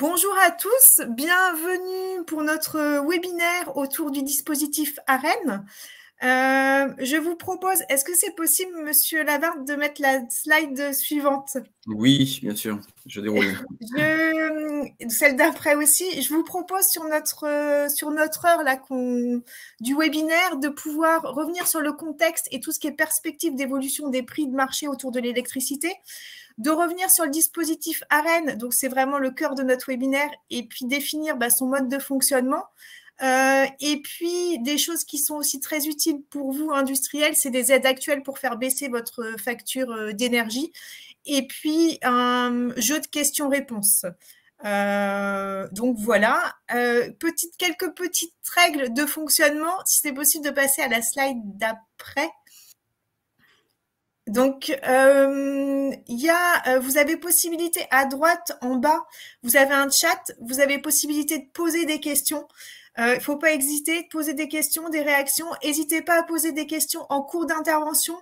Bonjour à tous, bienvenue pour notre webinaire autour du dispositif AREN. Je vous propose, est-ce que c'est possible, Monsieur Lavarde, de mettre la slide suivante? Oui, bien sûr, je déroule. Celle d'après aussi. Je vous propose sur notre heure là, du webinaire de pouvoir revenir sur le contexte et tout ce qui est perspective d'évolution des prix de marché autour de l'électricité, de revenir sur le dispositif AREN, donc c'est vraiment le cœur de notre webinaire, et puis définir son mode de fonctionnement. Et puis, des choses qui sont aussi très utiles pour vous, industriels, c'est des aides actuelles pour faire baisser votre facture d'énergie. Et puis, un jeu de questions-réponses. Donc, voilà. Quelques petites règles de fonctionnement. Si c'est possible de passer à la slide d'après. Donc, vous avez possibilité à droite, en bas, vous avez un chat, vous avez possibilité de poser des questions. Il ne faut pas hésiter, de poser des questions, des réactions. N'hésitez pas à poser des questions en cours d'intervention.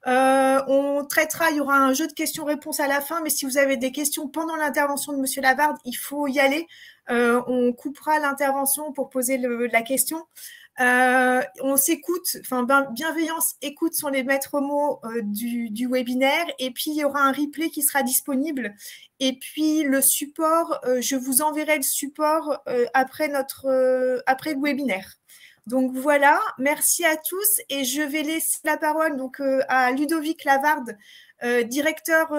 On traitera, il y aura un jeu de questions-réponses à la fin, mais si vous avez des questions pendant l'intervention de Monsieur Lavarde, il faut y aller. On coupera l'intervention pour poser la question. On s'écoute, bienveillance, écoute sont les maîtres mots du webinaire, et puis il y aura un replay qui sera disponible, et puis le support, je vous enverrai le support après le webinaire. Donc voilà, merci à tous, et je vais laisser la parole à Ludovic Lavarde, directeur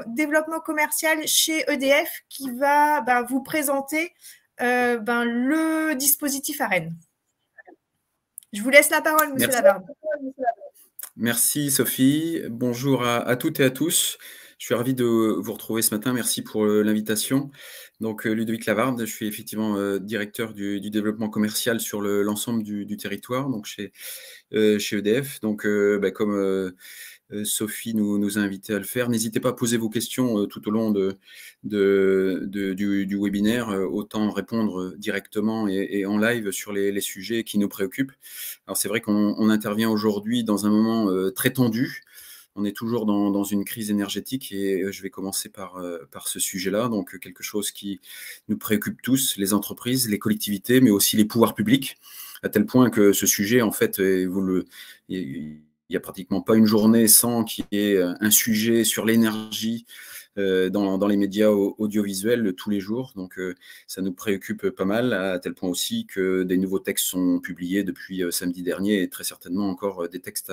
développement commercial chez EDF, qui va vous présenter le dispositif AREN. Je vous laisse la parole, Monsieur Lavarde. Merci Sophie. Bonjour à toutes et à tous. Je suis ravi de vous retrouver ce matin. Merci pour l'invitation. Donc Ludovic Lavarde, je suis effectivement directeur du développement commercial sur l'ensemble du territoire, donc chez EDF. Donc comme Sophie nous a invités à le faire. N'hésitez pas à poser vos questions tout au long du webinaire, autant répondre directement et en live sur les sujets qui nous préoccupent. Alors c'est vrai qu'on intervient aujourd'hui dans un moment très tendu. On est toujours dans une crise énergétique et je vais commencer par ce sujet-là, donc quelque chose qui nous préoccupe tous, les entreprises, les collectivités, mais aussi les pouvoirs publics, à tel point que ce sujet, en fait, il n'y a pratiquement pas une journée sans qu'il y ait un sujet sur l'énergie dans les médias audiovisuels tous les jours. Donc, ça nous préoccupe pas mal, à tel point aussi que des nouveaux textes sont publiés depuis samedi dernier et très certainement encore des textes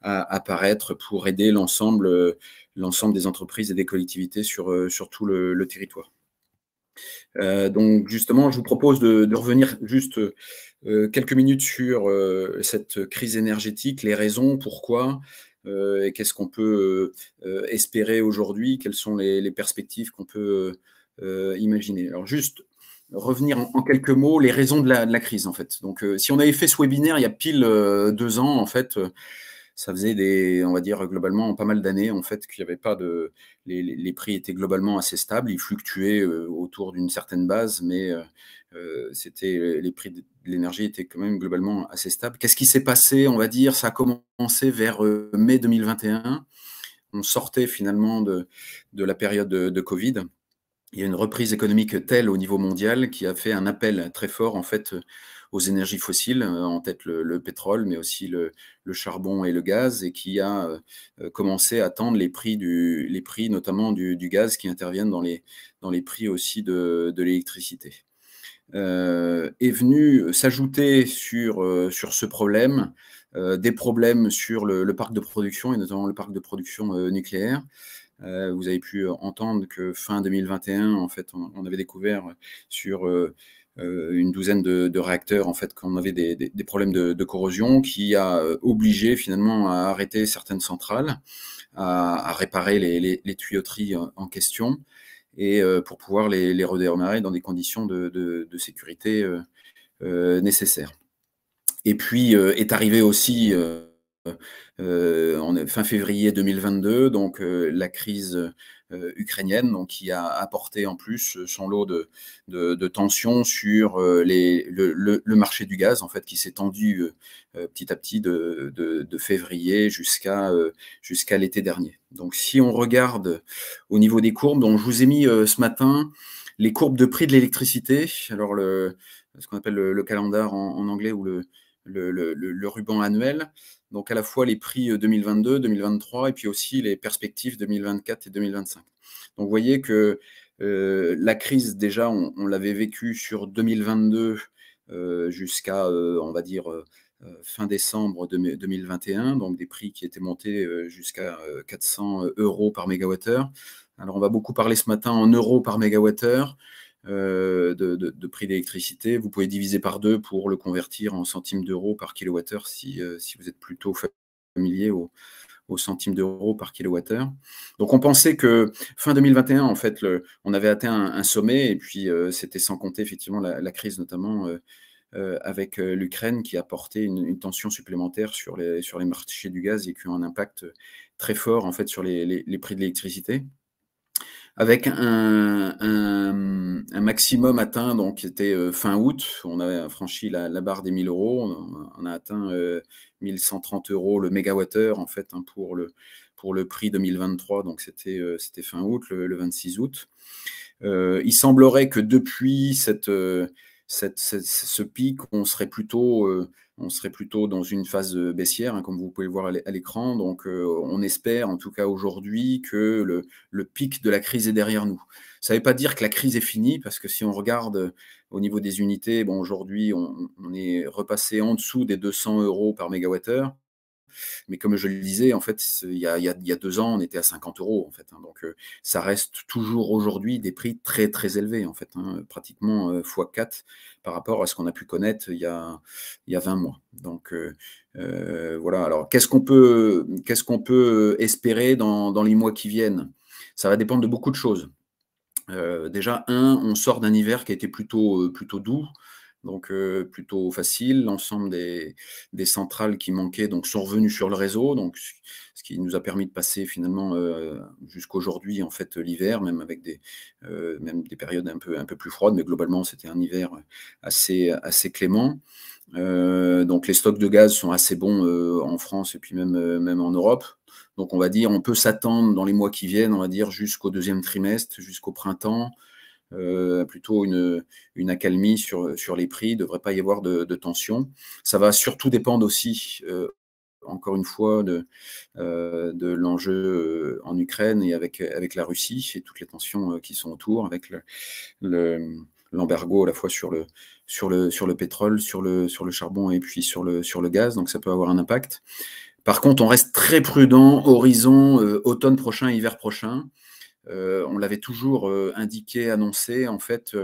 à apparaître pour aider l'ensemble des entreprises et des collectivités sur tout le territoire. Donc, justement, je vous propose de revenir juste quelques minutes sur cette crise énergétique, les raisons, pourquoi, et qu'est-ce qu'on peut espérer aujourd'hui, quelles sont les perspectives qu'on peut imaginer. Alors, juste revenir en quelques mots, les raisons de la crise, en fait. Donc, si on avait fait ce webinaire il y a pile 2 ans, en fait, ça faisait on va dire, globalement, pas mal d'années, en fait, qu'il n'y avait pas de... Les prix étaient globalement assez stables, ils fluctuaient autour d'une certaine base, mais les prix de l'énergie étaient quand même globalement assez stables. Qu'est-ce qui s'est passé, on va dire? Ça a commencé vers mai 2021. On sortait finalement de la période de Covid. Il y a une reprise économique telle au niveau mondial qui a fait un appel très fort, en fait, aux énergies fossiles, en tête le pétrole, mais aussi le charbon et le gaz, et qui a commencé à tendre les prix notamment du gaz qui interviennent dans les prix aussi de l'électricité. Est venu s'ajouter sur ce problème des problèmes sur le parc de production, et notamment le parc de production nucléaire. Vous avez pu entendre que fin 2021, en fait, on avait découvert sur une douzaine de réacteurs, en fait, qu'on avait des problèmes de corrosion, qui a obligé finalement à arrêter certaines centrales, à réparer les tuyauteries en question, et pour pouvoir les redémarrer dans des conditions de sécurité nécessaires. Et puis est arrivé aussi fin février 2022, donc la crise ukrainienne, donc qui a apporté en plus son lot de tensions sur le marché du gaz, en fait, qui s'est tendu petit à petit de février jusqu'à l'été dernier. Donc si on regarde au niveau des courbes, donc je vous ai mis ce matin les courbes de prix de l'électricité. Alors, ce qu'on appelle le calendar en anglais ou le ruban annuel. Donc, à la fois les prix 2022, 2023 et puis aussi les perspectives 2024 et 2025. Donc, vous voyez que la crise, déjà, on l'avait vécue sur 2022 jusqu'à, on va dire, fin décembre 2021, donc des prix qui étaient montés jusqu'à 400 € par mégawattheure. Alors, on va beaucoup parler ce matin en euros par mégawattheure de prix d'électricité. Vous pouvez diviser par 2 pour le convertir en centimes d'euros par kilowattheure si vous êtes plutôt familier aux centimes d'euros par kilowattheure. Donc, on pensait que fin 2021, en fait, on avait atteint un sommet, et puis c'était sans compter effectivement la crise, notamment avec l'Ukraine, qui a apporté une tension supplémentaire sur les marchés du gaz et qui a un impact très fort en fait sur les prix de l'électricité. Avec un maximum atteint, donc qui était fin août, on avait franchi la barre des 1 000 €, on a atteint 1 130 € le mégawattheure en fait, hein, pour le prix 2023, donc c'était fin août, le 26 août. Il semblerait que depuis ce pic, on serait plutôt dans une phase baissière, hein, comme vous pouvez le voir à l'écran. Donc, on espère, en tout cas aujourd'hui, que le pic de la crise est derrière nous. Ça ne veut pas dire que la crise est finie, parce que si on regarde au niveau des unités, bon, aujourd'hui, on est repassé en dessous des 200 € par mégawattheure. Mais comme je le disais, en fait, il y a 2 ans, on était à 50 € en fait, hein. Donc, ça reste toujours aujourd'hui des prix très, très élevés en fait, hein, pratiquement x4 par rapport à ce qu'on a pu connaître il y a 20 mois. Donc, voilà. Alors, qu'est-ce qu'on peut espérer dans les mois qui viennent? Ça va dépendre de beaucoup de choses. Déjà, on sort d'un hiver qui a été plutôt doux, donc plutôt facile. L'ensemble des centrales qui manquaient donc sont revenues sur le réseau, donc ce qui nous a permis de passer finalement jusqu'aujourd'hui en fait l'hiver, même avec même des périodes un peu plus froides, mais globalement c'était un hiver assez clément. Donc les stocks de gaz sont assez bons en France et puis même en Europe. Donc on va dire, on peut s'attendre dans les mois qui viennent, on va dire jusqu'au deuxième trimestre, jusqu'au printemps, plutôt une accalmie sur les prix. Il ne devrait pas y avoir de tension. Ça va surtout dépendre aussi, encore une fois, de l'enjeu en Ukraine et avec la Russie et toutes les tensions qui sont autour, avec l'embargo à la fois sur le pétrole, sur le charbon et puis sur le gaz. Donc ça peut avoir un impact. Par contre, on reste très prudent, horizon automne prochain, hiver prochain. On l'avait toujours indiqué, annoncé. En fait,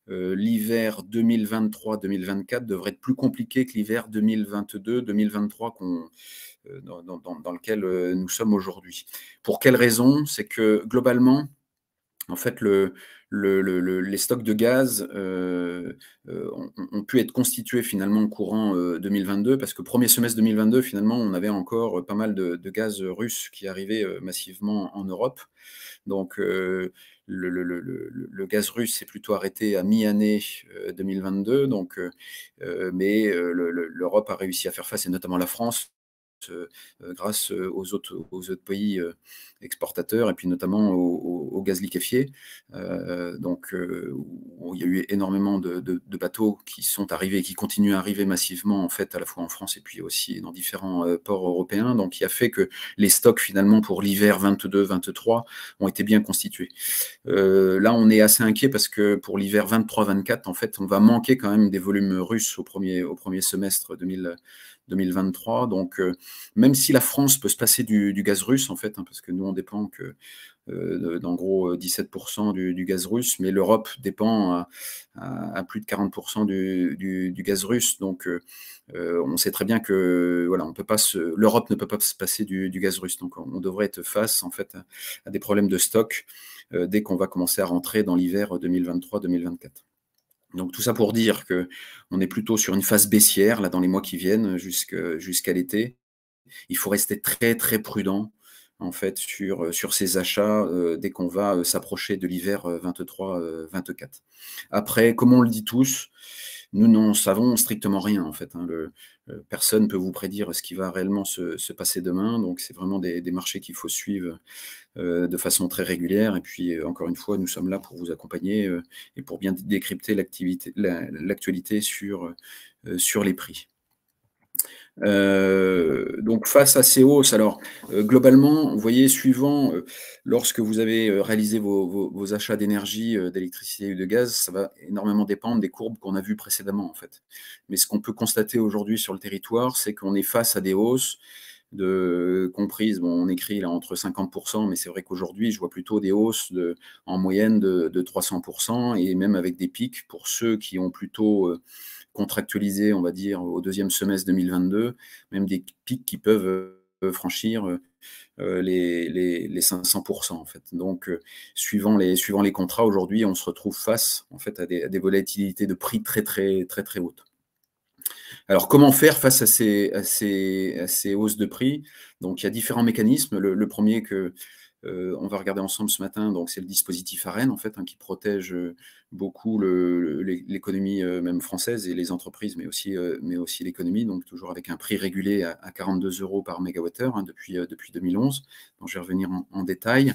l'hiver 2023-2024 devrait être plus compliqué que l'hiver 2022-2023 dans lequel nous sommes aujourd'hui. Pour quelle raison? C'est que globalement, en fait, les stocks de gaz ont pu être constitués finalement courant 2022, parce que premier semestre 2022, finalement, on avait encore pas mal de gaz russe qui arrivait massivement en Europe. Donc, le gaz russe s'est plutôt arrêté à mi-année 2022, donc, mais l'Europe a réussi à faire face, et notamment la France, grâce aux autres pays exportateurs, et puis notamment au gaz liquéfié. Donc, où il y a eu énormément de bateaux qui sont arrivés et qui continuent à arriver massivement, en fait, à la fois en France et puis aussi dans différents ports européens. Donc, qui a fait que les stocks, finalement, pour l'hiver 22-23 ont été bien constitués. Là, on est assez inquiet parce que pour l'hiver 23-24, en fait, on va manquer quand même des volumes russes au premier semestre 2023. Donc, même si la France peut se passer du gaz russe, en fait, hein, parce que nous, on dépend que d'en gros 17% du gaz russe, mais l'Europe dépend à plus de 40% du gaz russe. Donc, on sait très bien que voilà, l'Europe ne peut pas se passer du gaz russe. Donc, on devrait être face, en fait, à des problèmes de stock dès qu'on va commencer à rentrer dans l'hiver 2023-2024. Donc tout ça pour dire qu'on est plutôt sur une phase baissière là dans les mois qui viennent jusqu'à l'été. Il faut rester très, très prudent en fait sur ces achats dès qu'on va s'approcher de l'hiver 23-24. Après, comme on le dit tous, nous n'en savons strictement rien en fait, hein. Personne ne peut vous prédire ce qui va réellement se passer demain. Donc, c'est vraiment des marchés qu'il faut suivre de façon très régulière. Et puis, encore une fois, nous sommes là pour vous accompagner et pour bien décrypter l'actualité sur les prix. Donc face à ces hausses, alors globalement, vous voyez, suivant, lorsque vous avez réalisé vos achats d'énergie, d'électricité ou de gaz, ça va énormément dépendre des courbes qu'on a vues précédemment, en fait. Mais ce qu'on peut constater aujourd'hui sur le territoire, c'est qu'on est face à des hausses comprises, bon, on écrit là entre 50%, mais c'est vrai qu'aujourd'hui, je vois plutôt des hausses en moyenne de 300%, et même avec des pics pour ceux qui ont plutôt contractualisé, on va dire, au deuxième semestre 2022, même des pics qui peuvent franchir les 500%, en fait. Donc, suivant les contrats, aujourd'hui, on se retrouve face, en fait, à des volatilités de prix très, très, très, très hautes. Alors, comment faire face à ces hausses de prix? Donc, il y a différents mécanismes. Le premier que on va regarder ensemble ce matin, donc c'est le dispositif ARENH, en fait, qui protège beaucoup l'économie même française et les entreprises, mais aussi l'économie, donc toujours avec un prix régulé à 42 € par mégawattheure depuis 2011. Donc, je vais revenir en détail.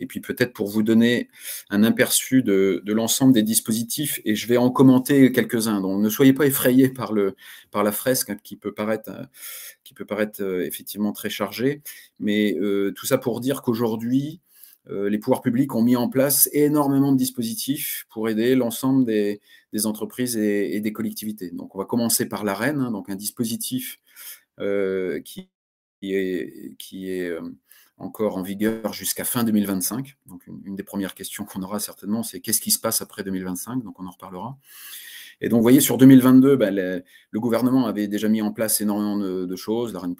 Et puis peut-être pour vous donner un aperçu de l'ensemble des dispositifs, et je vais en commenter quelques-uns. Donc, ne soyez pas effrayés par la fresque qui peut paraître effectivement très chargée, mais tout ça pour dire qu'aujourd'hui, les pouvoirs publics ont mis en place énormément de dispositifs pour aider l'ensemble des entreprises et des collectivités. Donc, on va commencer par l'ARENH, donc un dispositif qui est encore en vigueur jusqu'à fin 2025. Donc, une des premières questions qu'on aura certainement, c'est qu'est-ce qui se passe après 2025 ? Donc, on en reparlera. Et donc, vous voyez, sur 2022, le gouvernement avait déjà mis en place énormément de choses, l'ARENH+,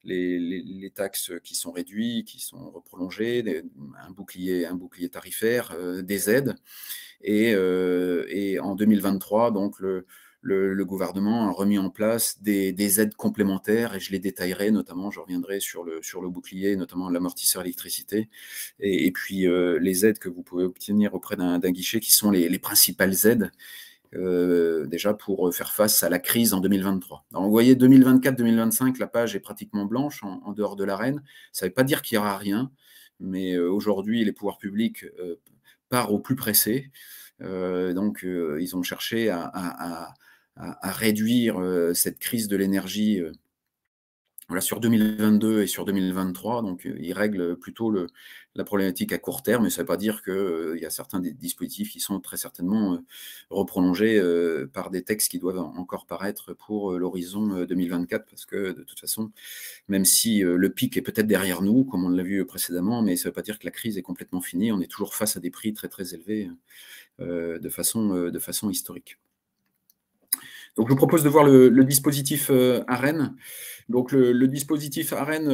les taxes qui sont réduites, qui sont prolongées, un bouclier tarifaire, des aides. Et en 2023, donc, le gouvernement a remis en place des aides complémentaires, et je les détaillerai, notamment, je reviendrai sur le bouclier, notamment l'amortisseur électricité, et puis les aides que vous pouvez obtenir auprès d'un guichet, qui sont les principales aides, déjà pour faire face à la crise en 2023. Alors, vous voyez, 2024-2025, la page est pratiquement blanche en dehors de l'ARENH. Ça ne veut pas dire qu'il n'y aura rien, mais aujourd'hui, les pouvoirs publics partent au plus pressé. Donc, ils ont cherché à réduire cette crise de l'énergie sur 2022 et sur 2023, donc ils règlent plutôt la problématique à court terme, mais ça ne veut pas dire qu'il y a certains des dispositifs qui sont très certainement reprolongés par des textes qui doivent encore paraître pour l'horizon 2024, parce que de toute façon, même si le pic est peut-être derrière nous, comme on l'a vu précédemment, mais ça ne veut pas dire que la crise est complètement finie, on est toujours face à des prix très très élevés de façon historique. Donc, je vous propose de voir le dispositif ARENH. Donc, le dispositif ARENH,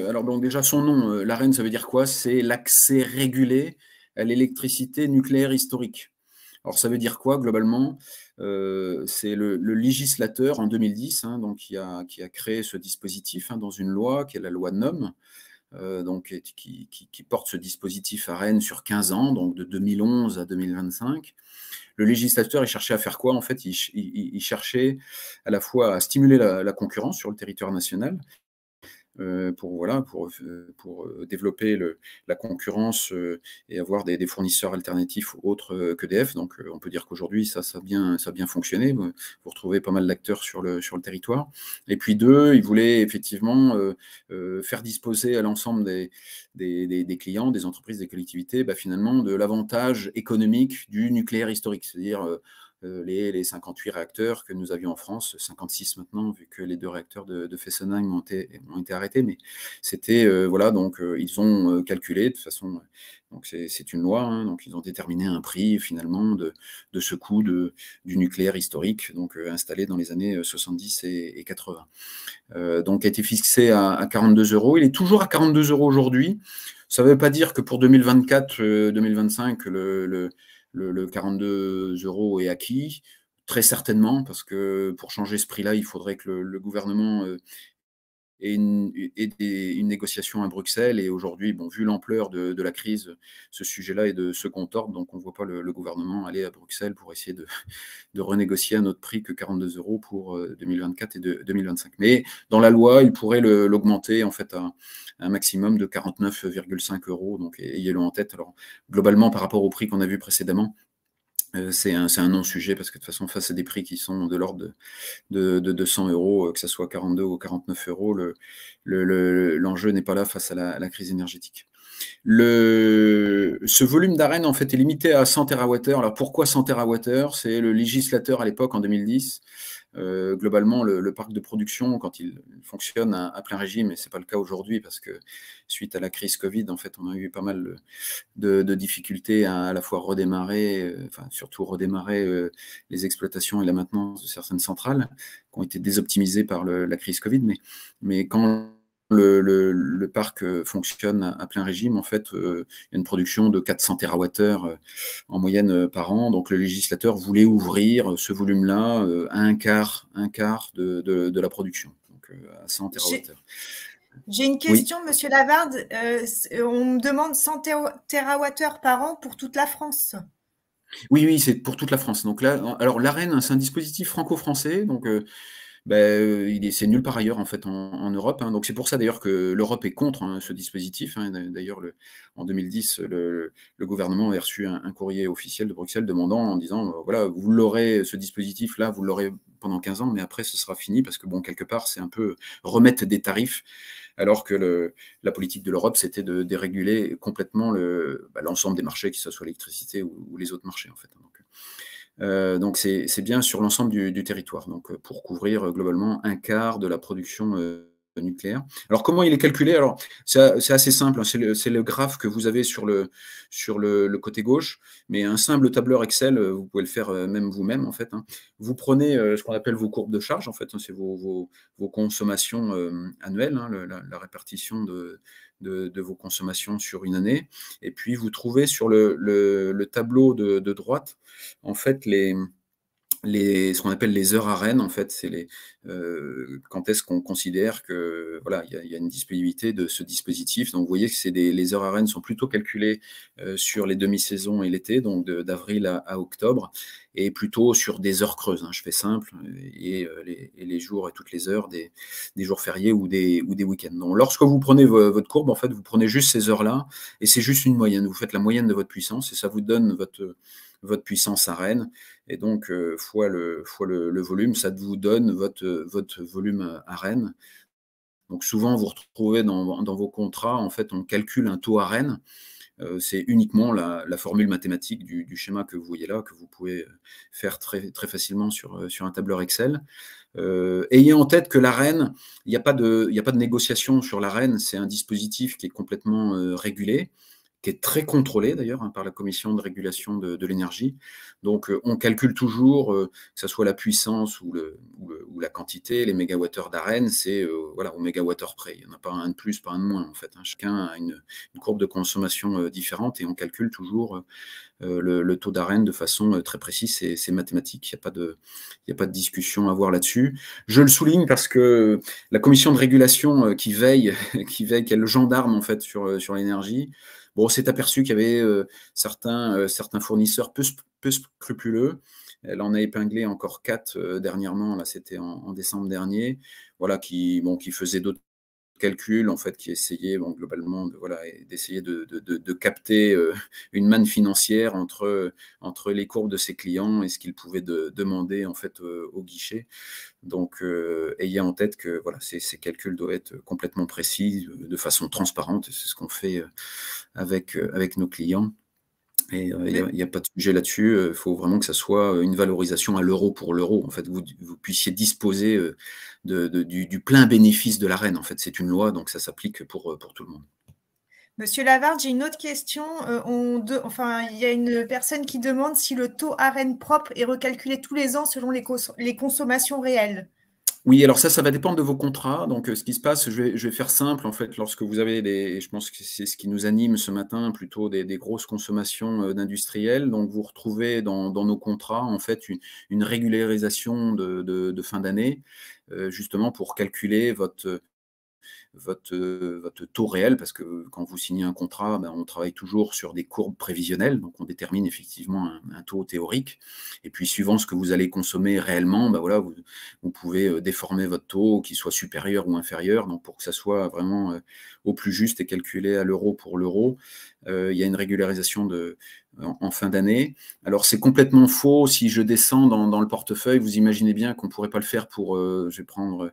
alors donc déjà son nom, l'ARENH, ça veut dire quoi? C'est l'accès régulé à l'électricité nucléaire historique. Alors, ça veut dire quoi globalement? C'est le législateur en 2010, donc, qui a créé ce dispositif dans une loi, qui est la loi NOM, donc, qui porte ce dispositif ARENH sur 15 ans, donc de 2011 à 2025. Le législateur, il cherchait à faire quoi? En fait, il cherchait à la fois à stimuler la concurrence sur le territoire national, pour développer la concurrence et avoir des fournisseurs alternatifs autres qu'EDF. Donc, on peut dire qu'aujourd'hui, ça a bien fonctionné. Vous retrouvez pas mal d'acteurs sur le territoire. Et puis, deux, ils voulaient effectivement faire disposer à l'ensemble des clients, des entreprises, des collectivités, finalement, de l'avantage économique du nucléaire historique, c'est-à-dire les 58 réacteurs que nous avions en France, 56 maintenant, vu que les 2 réacteurs de Fessenheim ont été arrêtés, mais c'était, donc ils ont calculé de toute façon, donc c'est une loi, donc ils ont déterminé un prix finalement de ce coût du nucléaire historique, donc installé dans les années 70 et 80. Donc a été fixé à 42 €, il est toujours à 42 € aujourd'hui. Ça ne veut pas dire que pour 2024-2025, le 42 € est acquis, très certainement, parce que pour changer ce prix-là, il faudrait que le gouvernement et une négociation à Bruxelles. Et aujourd'hui, bon, vu l'ampleur de la crise, ce sujet-là est de second ordre, donc on ne voit pas le gouvernement aller à Bruxelles pour essayer de renégocier à un autre prix que 42 € pour 2024 et 2025. Mais dans la loi, il pourrait l'augmenter en fait à un maximum de 49,5 €, donc ayez-le en tête. Alors globalement, par rapport au prix qu'on a vu précédemment, c'est un non-sujet, parce que de toute façon, face à des prix qui sont de l'ordre de 200 €, que ce soit 42 ou 49 €, l'enjeu n'est pas là face à la crise énergétique. Ce volume d'Arenh, en fait, est limité à 100 TWh. Alors pourquoi 100 TWh? C'est le législateur à l'époque, en 2010. Globalement, le parc de production, quand il fonctionne à plein régime, et ce n'est pas le cas aujourd'hui, parce que suite à la crise Covid, en fait, on a eu pas mal de difficultés à la fois redémarrer, surtout redémarrer les exploitations et la maintenance de certaines centrales qui ont été désoptimisées par la crise Covid. Mais quand le parc fonctionne à plein régime, en fait, il y a une production de 400 TWh en moyenne par an. Donc le législateur voulait ouvrir ce volume-là à un quart de la production, donc à 100 TWh. J'ai une question, oui. Monsieur Lavarde. On me demande 100 TWh par an pour toute la France. Oui, c'est pour toute la France. Donc là, alors l'Arenh, c'est un dispositif franco-français, donc c'est nulle part ailleurs en fait en Europe. Hein. Donc c'est pour ça d'ailleurs que l'Europe est contre ce dispositif. Hein. D'ailleurs, en 2010, le gouvernement a reçu un courrier officiel de Bruxelles en disant voilà, vous l'aurez, ce dispositif-là, vous l'aurez pendant 15 ans, mais après ce sera fini, parce que bon, quelque part, c'est un peu remettre des tarifs, alors que la politique de l'Europe, c'était de déréguler complètement l'ensemble des marchés, que ce soit l'électricité ou les autres marchés en fait. Donc c'est bien sur l'ensemble du territoire, donc pour couvrir globalement un quart de la production nucléaire. Alors comment il est calculé? Alors c'est assez simple, hein. C'est le graphe que vous avez sur le côté gauche, mais un simple tableur Excel, vous pouvez le faire même vous-même en fait. Hein. Vous prenez ce qu'on appelle vos courbes de charge, en fait, hein, c'est vos consommations annuelles, hein, la répartition de vos consommations sur une année, et puis vous trouvez sur le tableau de droite, en fait, ce qu'on appelle les heures Arenh, en fait, c'est quand est-ce qu'on considère que voilà, il y a une disponibilité de ce dispositif. Donc vous voyez que les heures Arenh sont plutôt calculées sur les demi-saisons et l'été, donc d'avril à octobre, et plutôt sur des heures creuses. Hein, je fais simple, et les jours et toutes les heures des jours fériés ou des week-ends. Donc lorsque vous prenez votre courbe, en fait, vous prenez juste ces heures-là, et c'est juste une moyenne. Vous faites la moyenne de votre puissance, et ça vous donne votre puissance Arenh, et donc fois le volume, ça vous donne votre volume Arenh. Donc souvent, vous retrouvez dans vos contrats, en fait, on calcule un taux Arenh. C'est uniquement la formule mathématique du schéma que vous voyez là, que vous pouvez faire très, très facilement sur un tableur Excel. Ayez en tête que l'Arenh, il n'y a pas de négociation sur l'Arenh, c'est un dispositif qui est complètement régulé, qui est très contrôlé d'ailleurs, hein, par la Commission de régulation de l'énergie. Donc on calcule toujours, que ce soit la puissance ou la quantité, les mégawattheures d'Arenh, c'est voilà, au mégawattheure près. Il n'y en a pas un de plus, pas un de moins en fait. Hein. Chacun a une courbe de consommation différente, et on calcule toujours le taux d'Arenh de façon très précise. C'est mathématique, il n'y a pas de discussion à avoir là-dessus. Je le souligne parce que la Commission de régulation qui veille, qui est le gendarme en fait sur l'énergie, bon, on s'est aperçu qu'il y avait certains fournisseurs peu scrupuleux. Elle en a épinglé encore 4 dernièrement, là c'était en décembre dernier, voilà, qui faisaient d'autres calculs, en fait, qui essayaient globalement d'essayer de capter une manne financière entre les courbes de ses clients et ce qu'ils pouvaient demander en fait au guichet. Donc ayez en tête que voilà, ces calculs doivent être complètement précis, de façon transparente, et c'est ce qu'on fait avec nos clients. Et il n'y a pas de sujet là-dessus. Il faut vraiment que ça soit une valorisation à l'euro pour l'euro. En fait, vous puissiez disposer du plein bénéfice de l'Arenh. En fait, c'est une loi, donc ça s'applique pour tout le monde. Monsieur Lavarde, j'ai une autre question. Il y a une personne qui demande si le taux Arenh propre est recalculé tous les ans selon les consommations réelles. Oui, alors ça va dépendre de vos contrats. Donc, ce qui se passe, je vais faire simple, en fait, lorsque vous avez je pense que c'est ce qui nous anime ce matin, plutôt des grosses consommations d'industriels. Donc, vous retrouvez dans nos contrats, en fait, une régularisation de fin d'année, justement pour calculer votre votre taux réel, parce que quand vous signez un contrat, on travaille toujours sur des courbes prévisionnelles, donc on détermine effectivement un taux théorique, et puis suivant ce que vous allez consommer réellement, voilà, vous pouvez déformer votre taux, qu'il soit supérieur ou inférieur, donc pour que ça soit vraiment au plus juste et calculé à l'euro pour l'euro, il y a une régularisation en fin d'année. Alors, c'est complètement faux. Si je descends dans le portefeuille, vous imaginez bien qu'on ne pourrait pas le faire pour, je vais prendre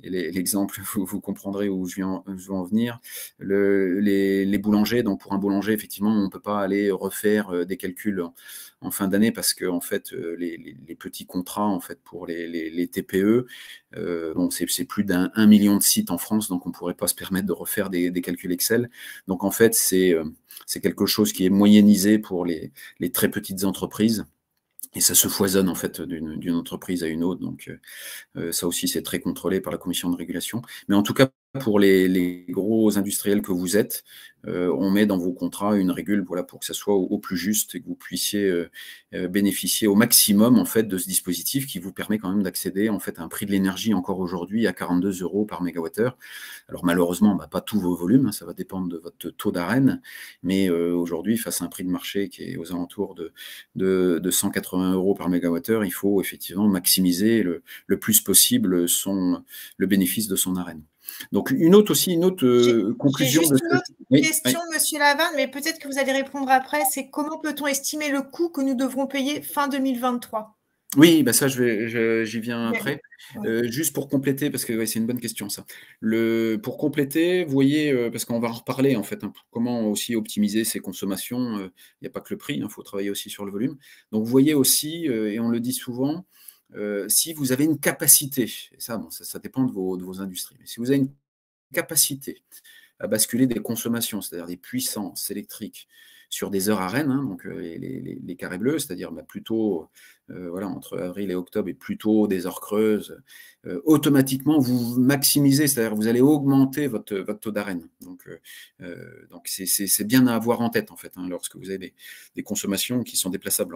l'exemple, vous comprendrez où je veux en venir, les boulangers. Donc, pour un boulanger, effectivement, on ne peut pas aller refaire des calculs en fin d'année parce que, en fait, les petits contrats, en fait, pour les TPE, c'est plus d'1 million de sites en France, donc on ne pourrait pas se permettre de refaire des calculs Excel. Donc, en fait, c'est quelque chose qui est moyennisé pour les très petites entreprises. Et ça se foisonne en fait d'une entreprise à une autre. Donc ça aussi, c'est très contrôlé par la commission de régulation. Mais en tout cas, pour les gros industriels que vous êtes, on met dans vos contrats une régule, voilà, pour que ça soit au plus juste et que vous puissiez bénéficier au maximum en fait de ce dispositif qui vous permet quand même d'accéder en fait à un prix de l'énergie encore aujourd'hui à 42 € par mégawattheure. Alors malheureusement, pas tous vos volumes, hein, ça va dépendre de votre taux d'Arenh, mais aujourd'hui, face à un prix de marché qui est aux alentours de 180 € par mégawattheure, il faut effectivement maximiser le plus possible le bénéfice de son Arenh. Donc une autre conclusion. J'ai juste une autre question, Monsieur Lavarde, mais peut-être que vous allez répondre après. C'est comment peut-on estimer le coût que nous devrons payer fin 2023 ? Oui, ça, j'y viens après. Juste pour compléter, parce que c'est une bonne question, ça. Pour compléter, vous voyez, parce qu'on va en reparler, en fait, hein, comment aussi optimiser ses consommations. Il n'y a pas que le prix, il faut travailler aussi sur le volume. Donc, vous voyez aussi, et on le dit souvent, si vous avez une capacité, et ça dépend de vos industries, mais si vous avez une capacité à basculer des consommations, c'est-à-dire des puissances électriques, sur des heures Arenh, hein, donc les carrés bleus, c'est-à-dire plutôt entre avril et octobre et plutôt des heures creuses, automatiquement vous maximisez, c'est-à-dire vous allez augmenter votre taux d'Arenh. Donc c'est bien à avoir en tête en fait, hein, lorsque vous avez des consommations qui sont déplaçables.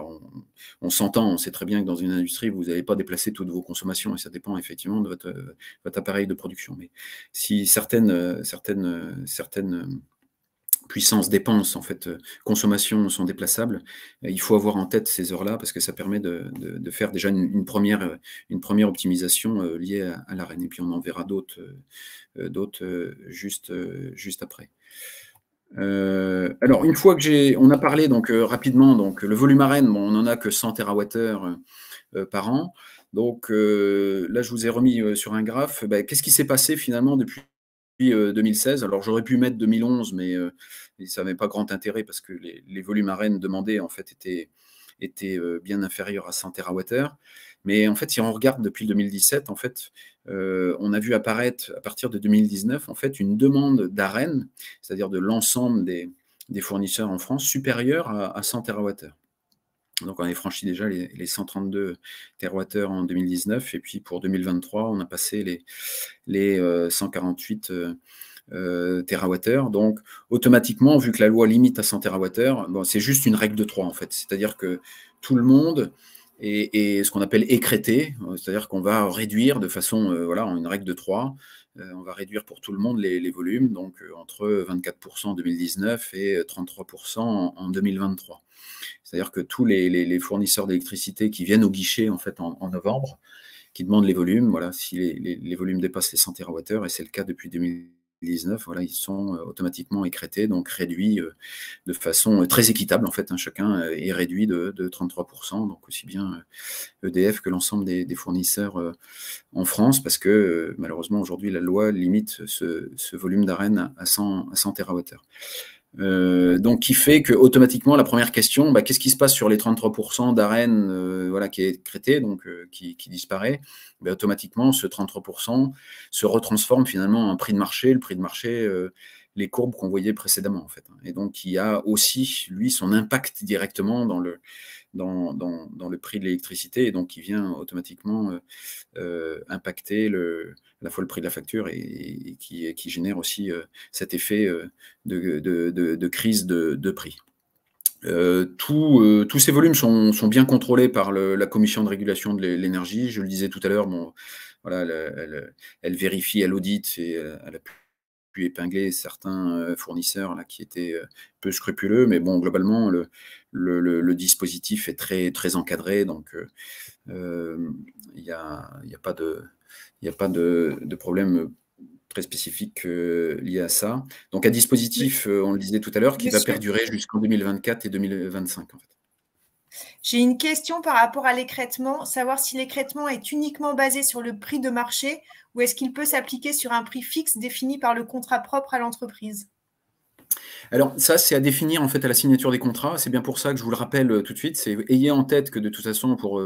On s'entend, on sait très bien que dans une industrie, vous n'allez pas déplacer toutes vos consommations et ça dépend effectivement de votre appareil de production. Mais si certaines puissance, dépenses, en fait, consommation sont déplaçables, il faut avoir en tête ces heures-là parce que ça permet de faire déjà une première optimisation liée à l'Arenh. Et puis on en verra d'autres juste après. Alors, une fois que on a parlé donc rapidement, donc le volume Arenh, on n'en a que 100 TWh par an. Donc là, je vous ai remis sur un graphe. Qu'est-ce qui s'est passé finalement depuis 2016. Alors j'aurais pu mettre 2011, mais ça n'avait pas grand intérêt parce que les volumes Arenh demandés en fait étaient bien inférieurs à 100 TWh. Mais en fait, si on regarde depuis 2017, en fait, on a vu apparaître à partir de 2019 en fait une demande d'Arenh, c'est-à-dire de l'ensemble des fournisseurs en France, supérieure à 100 TWh. Donc, on avait franchi déjà les 132 TWh en 2019. Et puis, pour 2023, on a passé les 148 TWh. Donc, automatiquement, vu que la loi limite à 100 TWh, c'est juste une règle de 3, en fait. C'est-à-dire que tout le monde est ce qu'on appelle écrété. C'est-à-dire qu'on va réduire de façon, en une règle de 3. On va réduire pour tout le monde les volumes, donc entre 24% en 2019 et 33% en 2023. C'est-à-dire que tous les fournisseurs d'électricité qui viennent au guichet en fait en novembre, qui demandent les volumes, voilà, si les volumes dépassent les 100 TWh, et c'est le cas depuis 2019, voilà, ils sont automatiquement écrétés, donc réduits de façon très équitable en fait, hein, chacun est réduit de 33%, donc aussi bien EDF que l'ensemble des fournisseurs en France, parce que malheureusement aujourd'hui la loi limite ce volume d'Arenh à 100 TWh. Donc, qui fait que automatiquement la première question, qu'est-ce qui se passe sur les 33% d'Arenh qui est crété, donc qui disparaît, automatiquement ce 33% se retransforme finalement en prix de marché, le prix de marché, les courbes qu'on voyait précédemment en fait. Et donc qui a aussi lui son impact directement dans le prix de l'électricité, et donc qui vient automatiquement impacter à la fois le prix de la facture et qui génère aussi cet effet de crise de prix. Tous ces volumes sont bien contrôlés par la commission de régulation de l'énergie. Je le disais tout à l'heure, voilà, elle vérifie, elle audite et elle a pu épingler certains fournisseurs là, qui étaient peu scrupuleux. Mais bon, globalement, le dispositif est très, très encadré. Donc, il n'y a pas de problème très spécifique lié à ça. Donc, un dispositif, on le disait tout à l'heure, qui va Monsieur, perdurer jusqu'en 2024 et 2025, en fait. j'ai une question par rapport à l'écrêtement, savoir si l'écrêtement est uniquement basé sur le prix de marché ou est-ce qu'il peut s'appliquer sur un prix fixe défini par le contrat propre à l'entreprise? Alors ça, c'est à définir en fait à la signature des contrats. C'est bien pour ça que je vous le rappelle tout de suite. C'est ayez en tête que de toute façon pour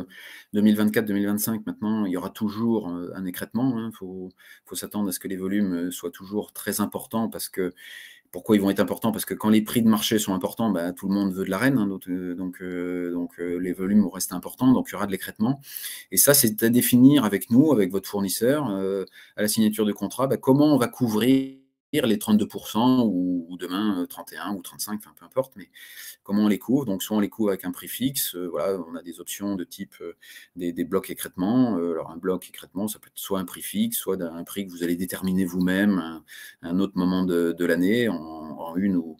2024-2025 maintenant, il y aura toujours un écrêtement. Il faut s'attendre à ce que les volumes soient toujours très importants parce que pourquoi ils vont être importants? Parce que quand les prix de marché sont importants, bah, tout le monde veut de l'arène, hein, donc les volumes vont rester importants, donc il y aura de l'écrêtement. Et ça, c'est à définir avec nous, avec votre fournisseur, à la signature de contrat, bah, comment on va couvrir les 32% ou demain 31 ou 35, enfin peu importe, mais comment on les couvre. Donc soit on les couvre avec un prix fixe, voilà, on a des options de type des blocs écrêtement. Alors un bloc écrêtement, ça peut être soit un prix fixe, soit un prix que vous allez déterminer vous-même à un autre moment de l'année, en une ou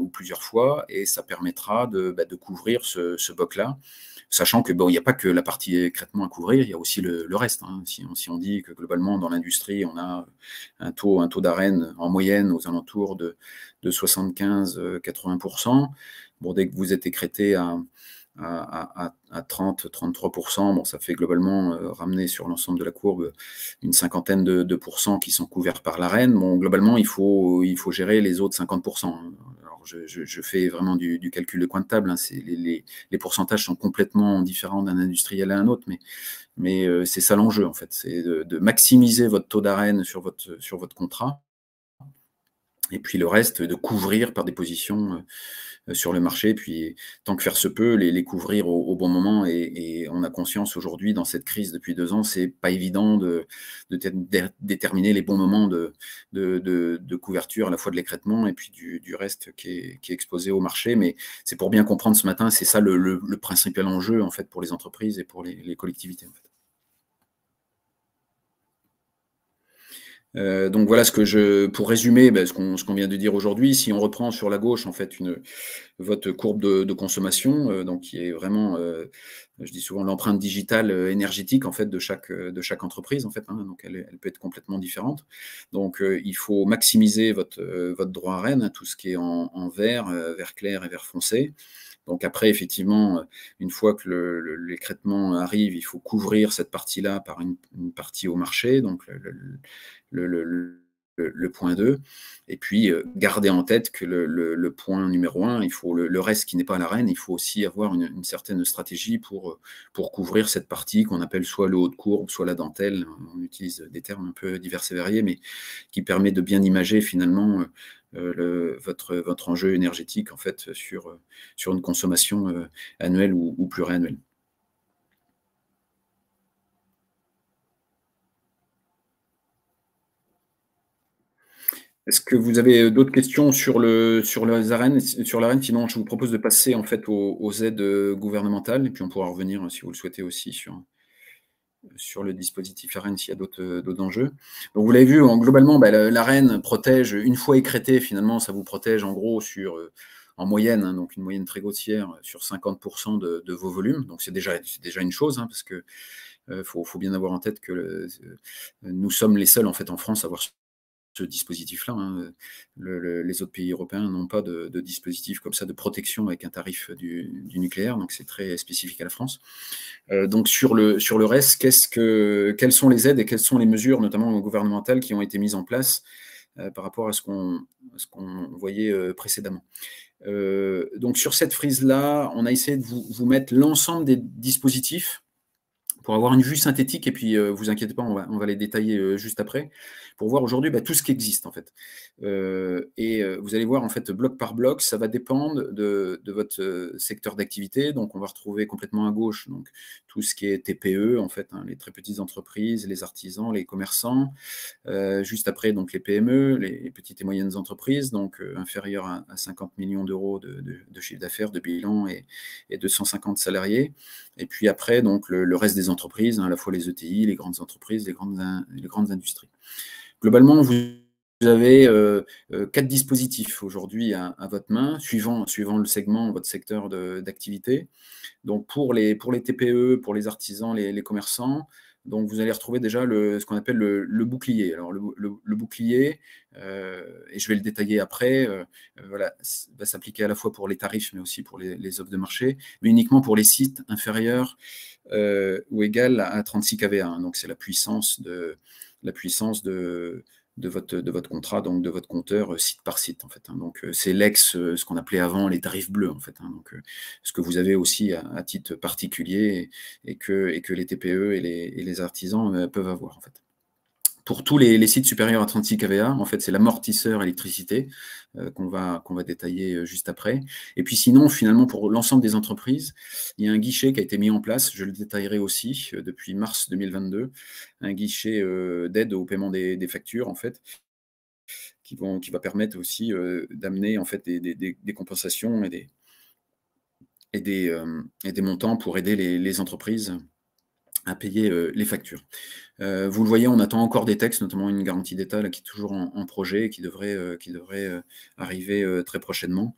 plusieurs fois, et ça permettra de couvrir ce bloc-là. Sachant que bon, il n'y a pas que la partie écrêtement à couvrir, il y a aussi le reste. Hein. Si on dit que globalement dans l'industrie, on a un taux d'arène en moyenne aux alentours de 75-80%, bon, dès que vous êtes écrété à 30-33%, bon, ça fait globalement ramener sur l'ensemble de la courbe une cinquantaine de pourcents qui sont couverts par l'arène. Bon, globalement, il faut gérer les autres 50%. Alors, je fais vraiment du calcul de coin de table. Hein. Les pourcentages sont complètement différents d'un industriel à un autre, mais c'est ça l'enjeu, en fait. C'est de maximiser votre taux d'arène sur votre contrat, et puis le reste, de couvrir par des positions sur le marché, puis tant que faire se peut, les couvrir au bon moment. Et on a conscience aujourd'hui, dans cette crise depuis 2 ans, c'est pas évident de déterminer les bons moments de couverture, à la fois de l'écrêtement et puis du reste qui est exposé au marché. Mais c'est pour bien comprendre ce matin, c'est ça le principal enjeu en fait pour les entreprises et pour les collectivités. En fait. Donc voilà pour résumer ce qu'on vient de dire aujourd'hui. Si on reprend sur la gauche en fait votre courbe de consommation, donc qui est vraiment, je dis souvent l'empreinte digitale énergétique en fait de chaque entreprise en fait. Hein, donc elle peut être complètement différente. Donc il faut maximiser votre droit à Rennes, hein, tout ce qui est en vert, vert clair et vert foncé. Donc après, effectivement, une fois que l'écrêtement arrive, il faut couvrir cette partie-là par une partie au marché, donc le point 2. Et puis, garder en tête que le point numéro 1, il faut le reste qui n'est pas l'arène, il faut aussi avoir une certaine stratégie pour couvrir cette partie qu'on appelle soit le haut de courbe, soit la dentelle. On utilise des termes un peu divers et variés, mais qui permet de bien imager finalement votre enjeu énergétique en fait sur une consommation annuelle ou pluriannuelle. Est-ce que vous avez d'autres questions sur les arènes, sur l'arène? Sinon, je vous propose de passer en fait aux aides gouvernementales, et puis on pourra revenir, si vous le souhaitez aussi, sur le dispositif ARENE s'il y a d'autres enjeux. Donc vous l'avez vu, globalement, l'ARENE protège, une fois écrété, finalement, ça vous protège en gros en moyenne, hein, donc une moyenne très grossière, sur 50% de vos volumes. Donc c'est déjà une chose, hein, parce que faut bien avoir en tête que nous sommes les seuls en fait en France à avoir ce dispositif-là. Hein. Les autres pays européens n'ont pas de dispositif comme ça de protection avec un tarif du nucléaire, donc c'est très spécifique à la France. Donc sur le reste, quelles sont les aides et quelles sont les mesures, notamment gouvernementales, qui ont été mises en place par rapport à ce qu'on voyait précédemment. Donc sur cette frise-là, on a essayé de vous mettre l'ensemble des dispositifs pour avoir une vue synthétique, et puis vous inquiétez pas, on va les détailler juste après, pour voir aujourd'hui tout ce qui existe en fait. Vous allez voir en fait bloc par bloc, ça va dépendre de votre secteur d'activité. Donc on va retrouver complètement à gauche donc tout ce qui est TPE en fait, hein, les très petites entreprises, les artisans, les commerçants. Juste après donc les PME, les petites et moyennes entreprises, donc inférieures à 50 millions d'euros de chiffre d'affaires, de bilan et 250 salariés. Et puis après, donc, le reste des entreprises, hein, à la fois les ETI, les grandes entreprises, les grandes industries. Globalement, vous avez 4 dispositifs aujourd'hui à votre main, suivant le segment, votre secteur d'activité. Donc, pour les TPE, pour les artisans, les commerçants, donc vous allez retrouver déjà ce qu'on appelle le bouclier. Alors, le bouclier, et je vais le détailler après, voilà, va s'appliquer à la fois pour les tarifs, mais aussi pour les offres de marché, mais uniquement pour les sites inférieurs ou égal à 36 kVA. Hein. Donc, c'est la puissance de votre contrat, donc de votre compteur site par site, en fait. Hein. Donc, c'est ce qu'on appelait avant les tarifs bleus, en fait. Hein. Donc, ce que vous avez aussi à titre particulier et que les TPE et les artisans peuvent avoir, en fait. Pour tous les sites supérieurs à 36 kVA, en fait, c'est l'amortisseur électricité qu'on va détailler juste après. Et puis sinon, finalement, pour l'ensemble des entreprises, il y a un guichet qui a été mis en place, je le détaillerai aussi, depuis mars 2022, un guichet d'aide au paiement des factures, en fait, qui va permettre aussi d'amener en fait des compensations et des montants pour aider les entreprises à payer les factures. Vous le voyez, on attend encore des textes, notamment une garantie d'État qui est toujours en projet et qui devrait arriver très prochainement.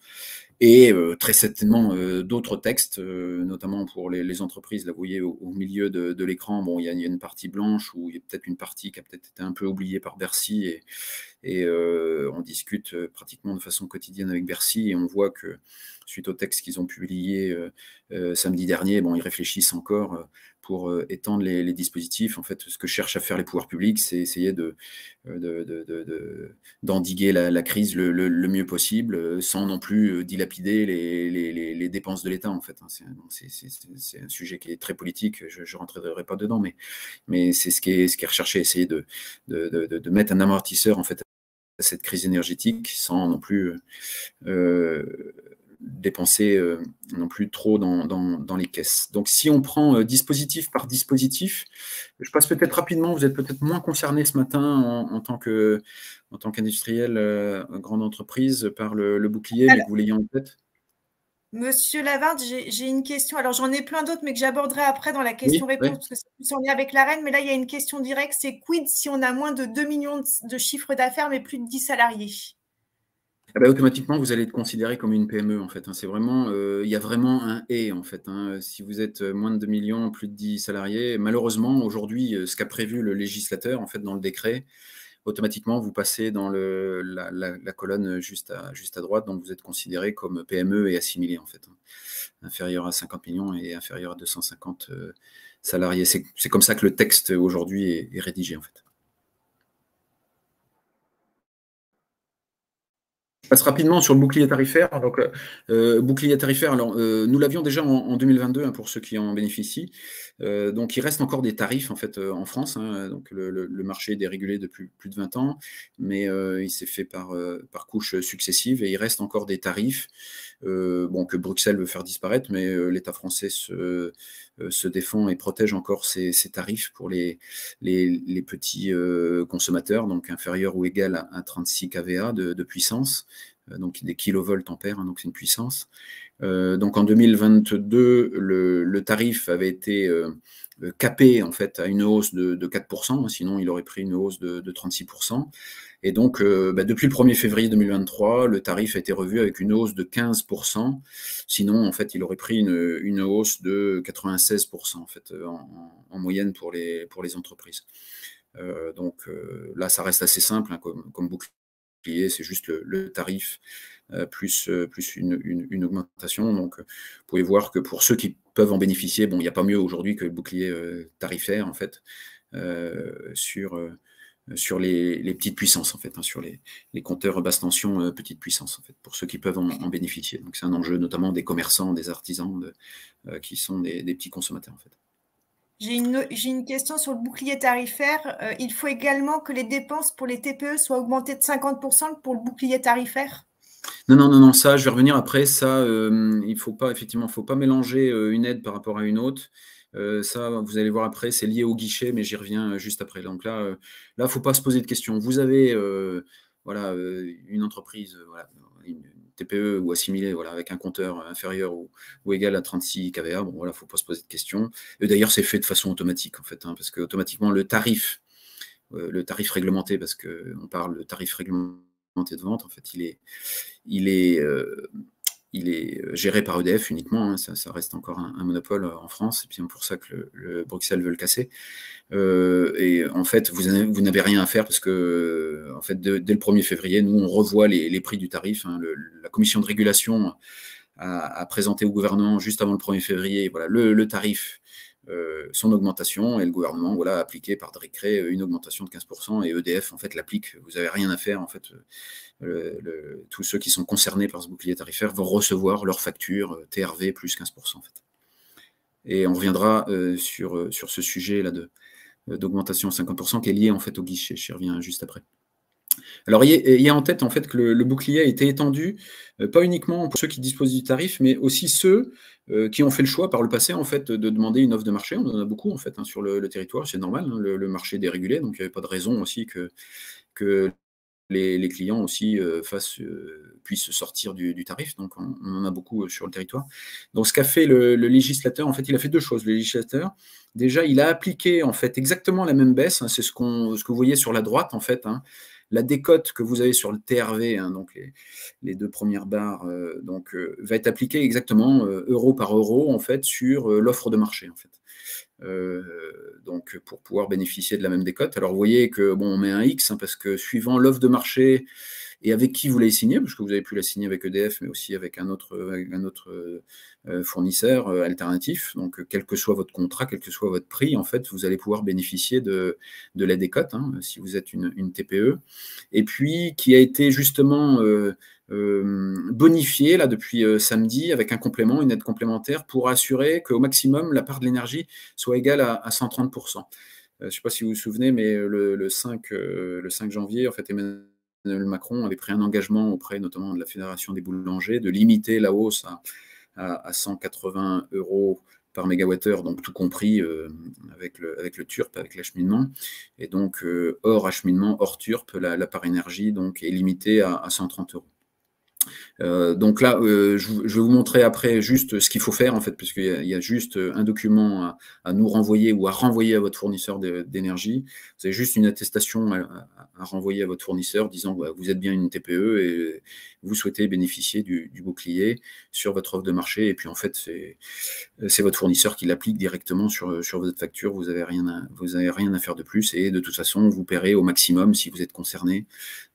Et très certainement d'autres textes, notamment pour les entreprises. Là, vous voyez au milieu de l'écran, bon, il y a une partie blanche où il y a peut-être une partie qui a peut-être été un peu oubliée par Bercy et on discute pratiquement de façon quotidienne avec Bercy et on voit que suite au texte qu'ils ont publié samedi dernier, bon, ils réfléchissent encore pour étendre les dispositifs. En fait, ce que cherchent à faire les pouvoirs publics, c'est essayer d'endiguer la crise le mieux possible, sans non plus dilapider les dépenses de l'État, en fait. C'est un sujet qui est très politique, je ne rentrerai pas dedans, mais c'est ce qui est recherché, essayer de mettre un amortisseur, en fait, à cette crise énergétique, sans non plus dépenser non plus trop dans les caisses. Donc, si on prend dispositif par dispositif, je passe peut-être rapidement, vous êtes peut-être moins concerné ce matin en tant qu'industriel, grande entreprise, par le bouclier, mais que vous l'ayez en tête. Monsieur Lavarde, j'ai une question. Alors, j'en ai plein d'autres, mais que j'aborderai après dans la Oui, question-réponse, oui. parce que c'est plus en lien avec l'AREN. Mais là, il y a une question directe. C'est quid si on a moins de 2 millions de chiffre d'affaires, mais plus de 10 salariés? Ah bah, automatiquement, vous allez être considéré comme une PME, en fait. Hein. C'est vraiment, il y a vraiment un « et », en fait. Hein. Si vous êtes moins de 2 millions, plus de 10 salariés, malheureusement, aujourd'hui, ce qu'a prévu le législateur, en fait, dans le décret, automatiquement, vous passez dans la colonne juste à droite, donc vous êtes considéré comme PME et assimilé, en fait. Hein. Inférieur à 50 millions et inférieur à 250 salariés. C'est comme ça que le texte, aujourd'hui, est rédigé, en fait. Je passe rapidement sur le bouclier tarifaire. Donc, bouclier tarifaire, alors, nous l'avions déjà en 2022, hein, pour ceux qui en bénéficient. Donc, il reste encore des tarifs, en fait, en France. Hein, donc, le marché est dérégulé depuis plus de 20 ans, mais il s'est fait par couches successives et il reste encore des tarifs que Bruxelles veut faire disparaître, mais l'État français se défend et protège encore ces tarifs pour les petits consommateurs, donc inférieurs ou égal à 36 kVA de puissance, donc des kilovolts ampères, hein, donc c'est une puissance. Donc en 2022, le tarif avait été capé en fait à une hausse de 4%, hein, sinon il aurait pris une hausse de 36%. Et donc, depuis le 1er février 2023, le tarif a été revu avec une hausse de 15%. Sinon, en fait, il aurait pris une hausse de 96% en fait, en moyenne pour les entreprises. Donc là, ça reste assez simple, hein, comme bouclier, c'est juste le tarif plus une augmentation. Donc, vous pouvez voir que pour ceux qui peuvent en bénéficier, bon, il n'y a pas mieux aujourd'hui que le bouclier tarifaire, en fait, sur les petites puissances, en fait, hein, sur les compteurs basse tension petite puissance, en fait, pour ceux qui peuvent en bénéficier. Donc, c'est un enjeu notamment des commerçants, des artisans qui sont des petits consommateurs, en fait. J'ai une question sur le bouclier tarifaire. Il faut également que les dépenses pour les TPE soient augmentées de 50% pour le bouclier tarifaire? Non, ça, je vais revenir après. Ça, il faut pas mélanger une aide par rapport à une autre. Ça, vous allez voir après, c'est lié au guichet, mais j'y reviens juste après. Donc là, faut pas se poser de questions. Vous avez une entreprise, une TPE ou assimilé, voilà, avec un compteur inférieur ou égal à 36 kVA, bon, voilà, il ne faut pas se poser de questions. Et d'ailleurs, c'est fait de façon automatique, en fait, hein, parce qu'automatiquement, le tarif réglementé, parce qu'on parle de tarif réglementé de vente, en fait, il est géré par EDF uniquement, hein, ça reste encore un monopole en France, et puis c'est pour ça que le Bruxelles veut le casser. Et en fait, vous n'avez rien à faire parce que, en fait, dès le 1er février, nous, on revoit les prix du tarif. Hein, la commission de régulation a présenté au gouvernement juste avant le 1er février voilà, le tarif, son augmentation, et le gouvernement voilà, a appliqué par décret une augmentation de 15%, et EDF en fait l'applique. Vous n'avez rien à faire. En fait, tous ceux qui sont concernés par ce bouclier tarifaire vont recevoir leur facture TRV plus 15%. En fait. Et on reviendra sur ce sujet là d'augmentation à 50% qui est lié en fait au guichet. J'y reviens juste après. Alors, il y a en tête en fait que le bouclier a été étendu, pas uniquement pour ceux qui disposent du tarif, mais aussi ceux qui ont fait le choix par le passé en fait de demander une offre de marché. On en a beaucoup en fait hein, sur le territoire, c'est normal, hein, le marché est dérégulé, donc il n'y avait pas de raison aussi que les clients aussi puissent sortir du tarif. Donc, on en a beaucoup sur le territoire. Donc, ce qu'a fait le législateur, en fait, il a fait deux choses. Le législateur, déjà, il a appliqué en fait exactement la même baisse. Hein, c'est ce que vous voyez sur la droite, en fait. Hein, la décote que vous avez sur le TRV, hein, donc les deux premières barres, va être appliquée exactement euro par euro, en fait, sur l'offre de marché, en fait. Donc pour pouvoir bénéficier de la même décote. Alors vous voyez que bon, on met un X hein, parce que suivant l'offre de marché et avec qui vous l'avez signé, parce que vous avez pu la signer avec EDF, mais aussi avec un autre fournisseur alternatif. Donc quel que soit votre contrat, quel que soit votre prix, en fait, vous allez pouvoir bénéficier de la décote hein, si vous êtes une TPE. Et puis qui a été justement bonifié là depuis samedi avec un complément, une aide complémentaire pour assurer qu'au maximum la part de l'énergie soit égale à 130%. Je ne sais pas si vous vous souvenez, mais le 5 janvier, en fait, Emmanuel Macron avait pris un engagement auprès notamment de la Fédération des boulangers de limiter la hausse à 180 € par mégawattheure, donc tout compris avec le TURP, avec l'acheminement. Et donc, hors acheminement, hors TURP, la part énergie donc, est limitée à 130 €. Donc là, je vais vous montrer après juste ce qu'il faut faire, en fait, puisqu'il y a juste un document à nous renvoyer ou à renvoyer à votre fournisseur d'énergie. Vous avez juste une attestation à renvoyer à votre fournisseur disant que vous êtes bien une TPE et vous souhaitez bénéficier du bouclier sur votre offre de marché. Et puis, en fait, c'est votre fournisseur qui l'applique directement sur votre facture. Vous n'avez rien à faire de plus. Et de toute façon, vous paierez au maximum, si vous êtes concerné,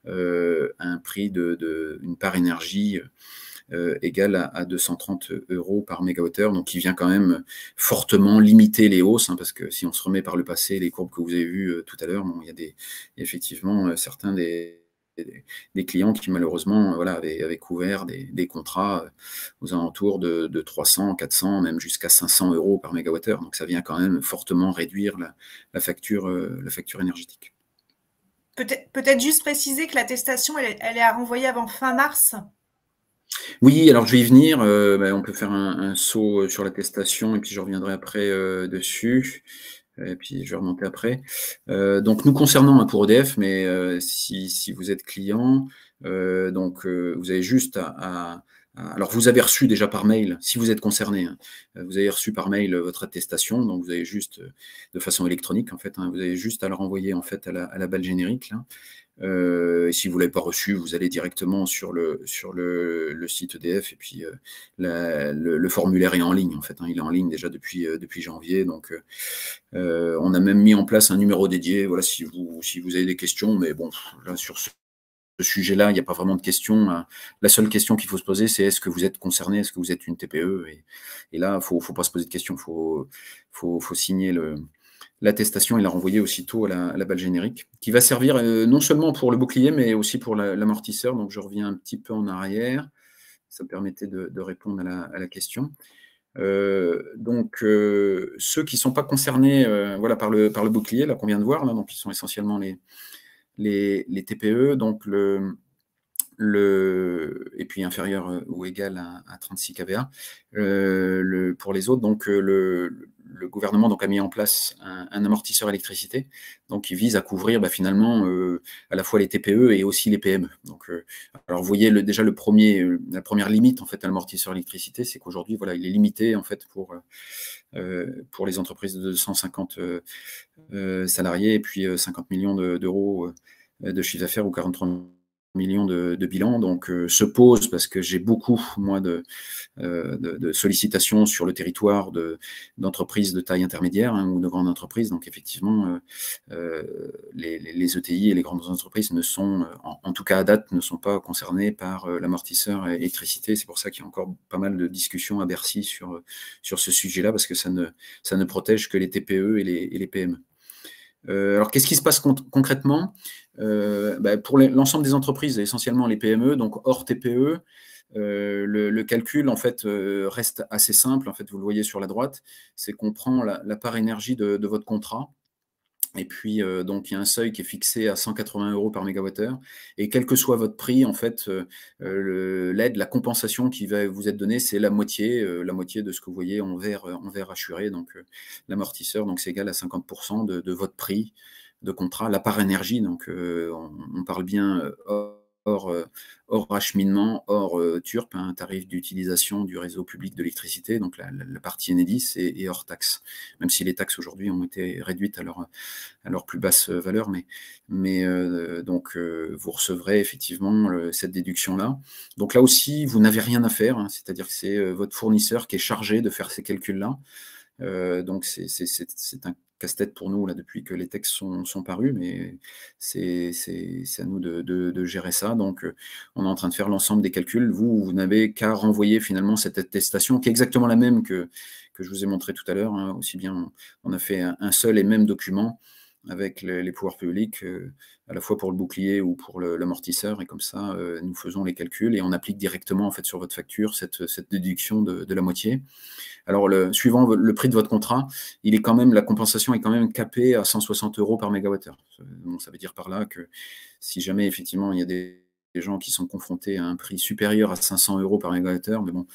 un prix une part énergie égale à 230 € par mégawattheure, donc qui vient quand même fortement limiter les hausses, hein, parce que si on se remet par le passé, les courbes que vous avez vues tout à l'heure, bon, il y a effectivement certains des clients qui malheureusement voilà, avaient couvert des contrats aux alentours de 300, 400, même jusqu'à 500 € par mégawattheure, donc ça vient quand même fortement réduire la facture énergétique. Peut-être juste préciser que l'attestation, elle est à renvoyer avant fin mars. Oui, alors je vais y venir. On peut faire un saut sur l'attestation et puis je reviendrai après dessus. Et puis je vais remonter après. Donc nous concernant hein, pour EDF, mais si vous êtes client, vous avez juste alors vous avez reçu déjà par mail, si vous êtes concerné, hein, vous avez reçu par mail votre attestation, donc vous avez juste, de façon électronique en fait, hein, vous avez juste à la renvoyer en fait à la balle générique là. Et si vous ne l'avez pas reçu, vous allez directement sur le site EDF et puis le formulaire est en ligne en fait. Hein, il est en ligne déjà depuis janvier. Donc on a même mis en place un numéro dédié. Voilà, si vous avez des questions, mais bon, là sur ce sujet-là, il n'y a pas vraiment de questions. La seule question qu'il faut se poser, c'est est-ce que vous êtes concerné, est-ce que vous êtes une TPE et là, il ne faut pas se poser de questions. Il faut signer l'attestation et la renvoyer aussitôt à la balle générique, qui va servir non seulement pour le bouclier, mais aussi pour l'amortisseur. Donc, je reviens un petit peu en arrière. Ça me permettait de répondre à la question. Ceux qui ne sont pas concernés voilà, par le bouclier, là qu'on vient de voir, là, donc ils sont essentiellement les TPE, donc et puis inférieur ou égal à 36 kVA. Pour les autres, donc le le gouvernement donc, a mis en place un amortisseur électricité, donc qui vise à couvrir finalement à la fois les TPE et aussi les PME. Donc, alors vous voyez déjà la première limite en fait à l'amortisseur électricité, c'est qu'aujourd'hui voilà, il est limité en fait pour les entreprises de 250 salariés et puis 50 millions d'euros de chiffre d'affaires ou 43 millions de bilan. Donc, se pose, parce que j'ai beaucoup, moi, de sollicitations sur le territoire d'entreprises de taille intermédiaire ou de grandes entreprises. Donc, effectivement, les ETI et les grandes entreprises ne sont, en tout cas à date, ne sont pas concernées par l'amortisseur électricité. C'est pour ça qu'il y a encore pas mal de discussions à Bercy sur ce sujet-là, parce que ça ne protège que les TPE et les PME. Alors, qu'est-ce qui se passe concrètement pour l'ensemble des entreprises, essentiellement les PME, donc hors TPE, le calcul en fait reste assez simple. En fait, vous le voyez sur la droite, c'est qu'on prend la part énergie de votre contrat. Et puis, donc, il y a un seuil qui est fixé à 180 € par mégawattheure. Et quel que soit votre prix, en fait, l'aide, la compensation qui va vous être donnée, c'est la moitié de ce que vous voyez en vert hachuré. Donc, l'amortisseur, donc c'est égal à 50% de votre prix de contrat. La part énergie, donc on parle bien hors acheminement, hors TURP, un tarif d'utilisation du réseau public de l'électricité, donc la partie Enedis, et hors taxes, même si les taxes aujourd'hui ont été réduites à leur plus basse valeur, donc vous recevrez effectivement cette déduction-là. Donc là aussi, vous n'avez rien à faire, hein, c'est-à-dire que c'est votre fournisseur qui est chargé de faire ces calculs-là. Donc c'est un casse-tête pour nous là depuis que les textes sont parus, mais c'est à nous de gérer ça. Donc on est en train de faire l'ensemble des calculs. Vous n'avez qu'à renvoyer finalement cette attestation qui est exactement la même que je vous ai montré tout à l'heure, hein. Aussi bien on a fait un seul et même document avec les pouvoirs publics, à la fois pour le bouclier ou pour l'amortisseur, et comme ça, nous faisons les calculs et on applique directement en fait sur votre facture cette déduction de la moitié. Alors, suivant le prix de votre contrat, la compensation est quand même capée à 160 € par mégawattheure. Donc, ça veut dire par là que si jamais effectivement il y a des gens qui sont confrontés à un prix supérieur à 500 € par mégawattheure, mais bon,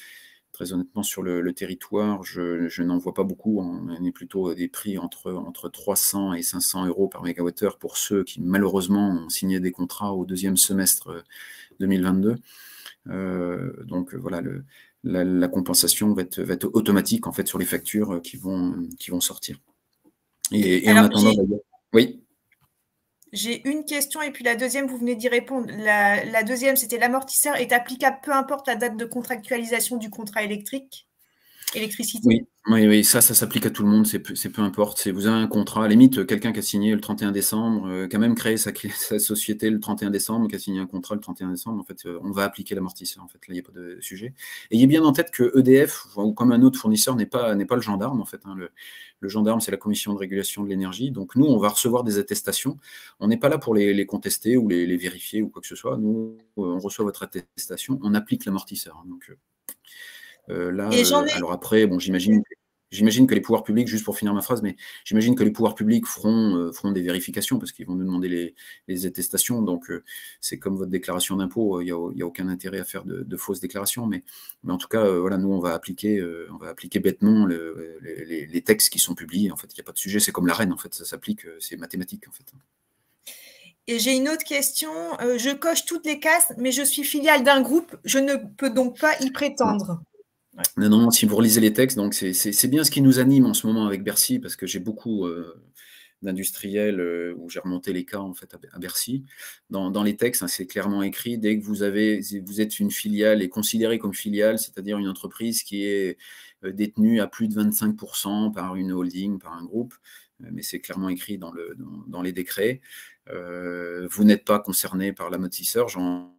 très honnêtement, sur le territoire, je n'en vois pas beaucoup. On est plutôt à des prix entre 300 et 500 € par mégawattheure pour ceux qui, malheureusement, ont signé des contrats au deuxième semestre 2022. Donc, voilà, la compensation va être automatique, en fait, sur les factures qui vont sortir. Et en attendant... Oui. J'ai une question et puis la deuxième, vous venez d'y répondre. La deuxième, c'était l'amortisseur est applicable peu importe la date de contractualisation du contrat électricité. Oui, ça s'applique à tout le monde, c'est peu importe. Vous avez un contrat, à la limite, quelqu'un qui a signé le 31 décembre, qui a même créé sa société le 31 décembre, qui a signé un contrat le 31 décembre, en fait, on va appliquer l'amortisseur. En fait, là, il n'y a pas de sujet. Ayez bien en tête que EDF, ou comme un autre fournisseur, n'est pas le gendarme, en fait, hein. Le gendarme, c'est la Commission de régulation de l'énergie. Donc, nous, on va recevoir des attestations. On n'est pas là pour les contester ou les vérifier ou quoi que ce soit. Nous, on reçoit votre attestation, on applique l'amortisseur. Donc, là, alors après, bon, j'imagine que les pouvoirs publics, juste pour finir ma phrase, mais j'imagine que les pouvoirs publics feront des vérifications parce qu'ils vont nous demander les attestations. Donc, c'est comme votre déclaration d'impôt, il n'y a aucun intérêt à faire de fausses déclarations. Mais en tout cas, voilà, nous, on va appliquer bêtement les textes qui sont publiés. En fait, il n'y a pas de sujet. C'est comme la reine, en fait, ça s'applique, c'est mathématique, en fait. Et j'ai une autre question. Je coche toutes les cases, mais je suis filiale d'un groupe. Je ne peux donc pas y prétendre. Ouais. Non, si vous relisez les textes, donc c'est bien ce qui nous anime en ce moment avec Bercy, parce que j'ai beaucoup d'industriels où j'ai remonté les cas en fait à Bercy. Dans les textes, hein, c'est clairement écrit, dès que vous êtes une filiale et considérée comme filiale, c'est-à-dire une entreprise qui est détenue à plus de 25% par une holding, par un groupe, mais c'est clairement écrit dans les décrets, vous n'êtes pas concerné par l'amortisseur, j'en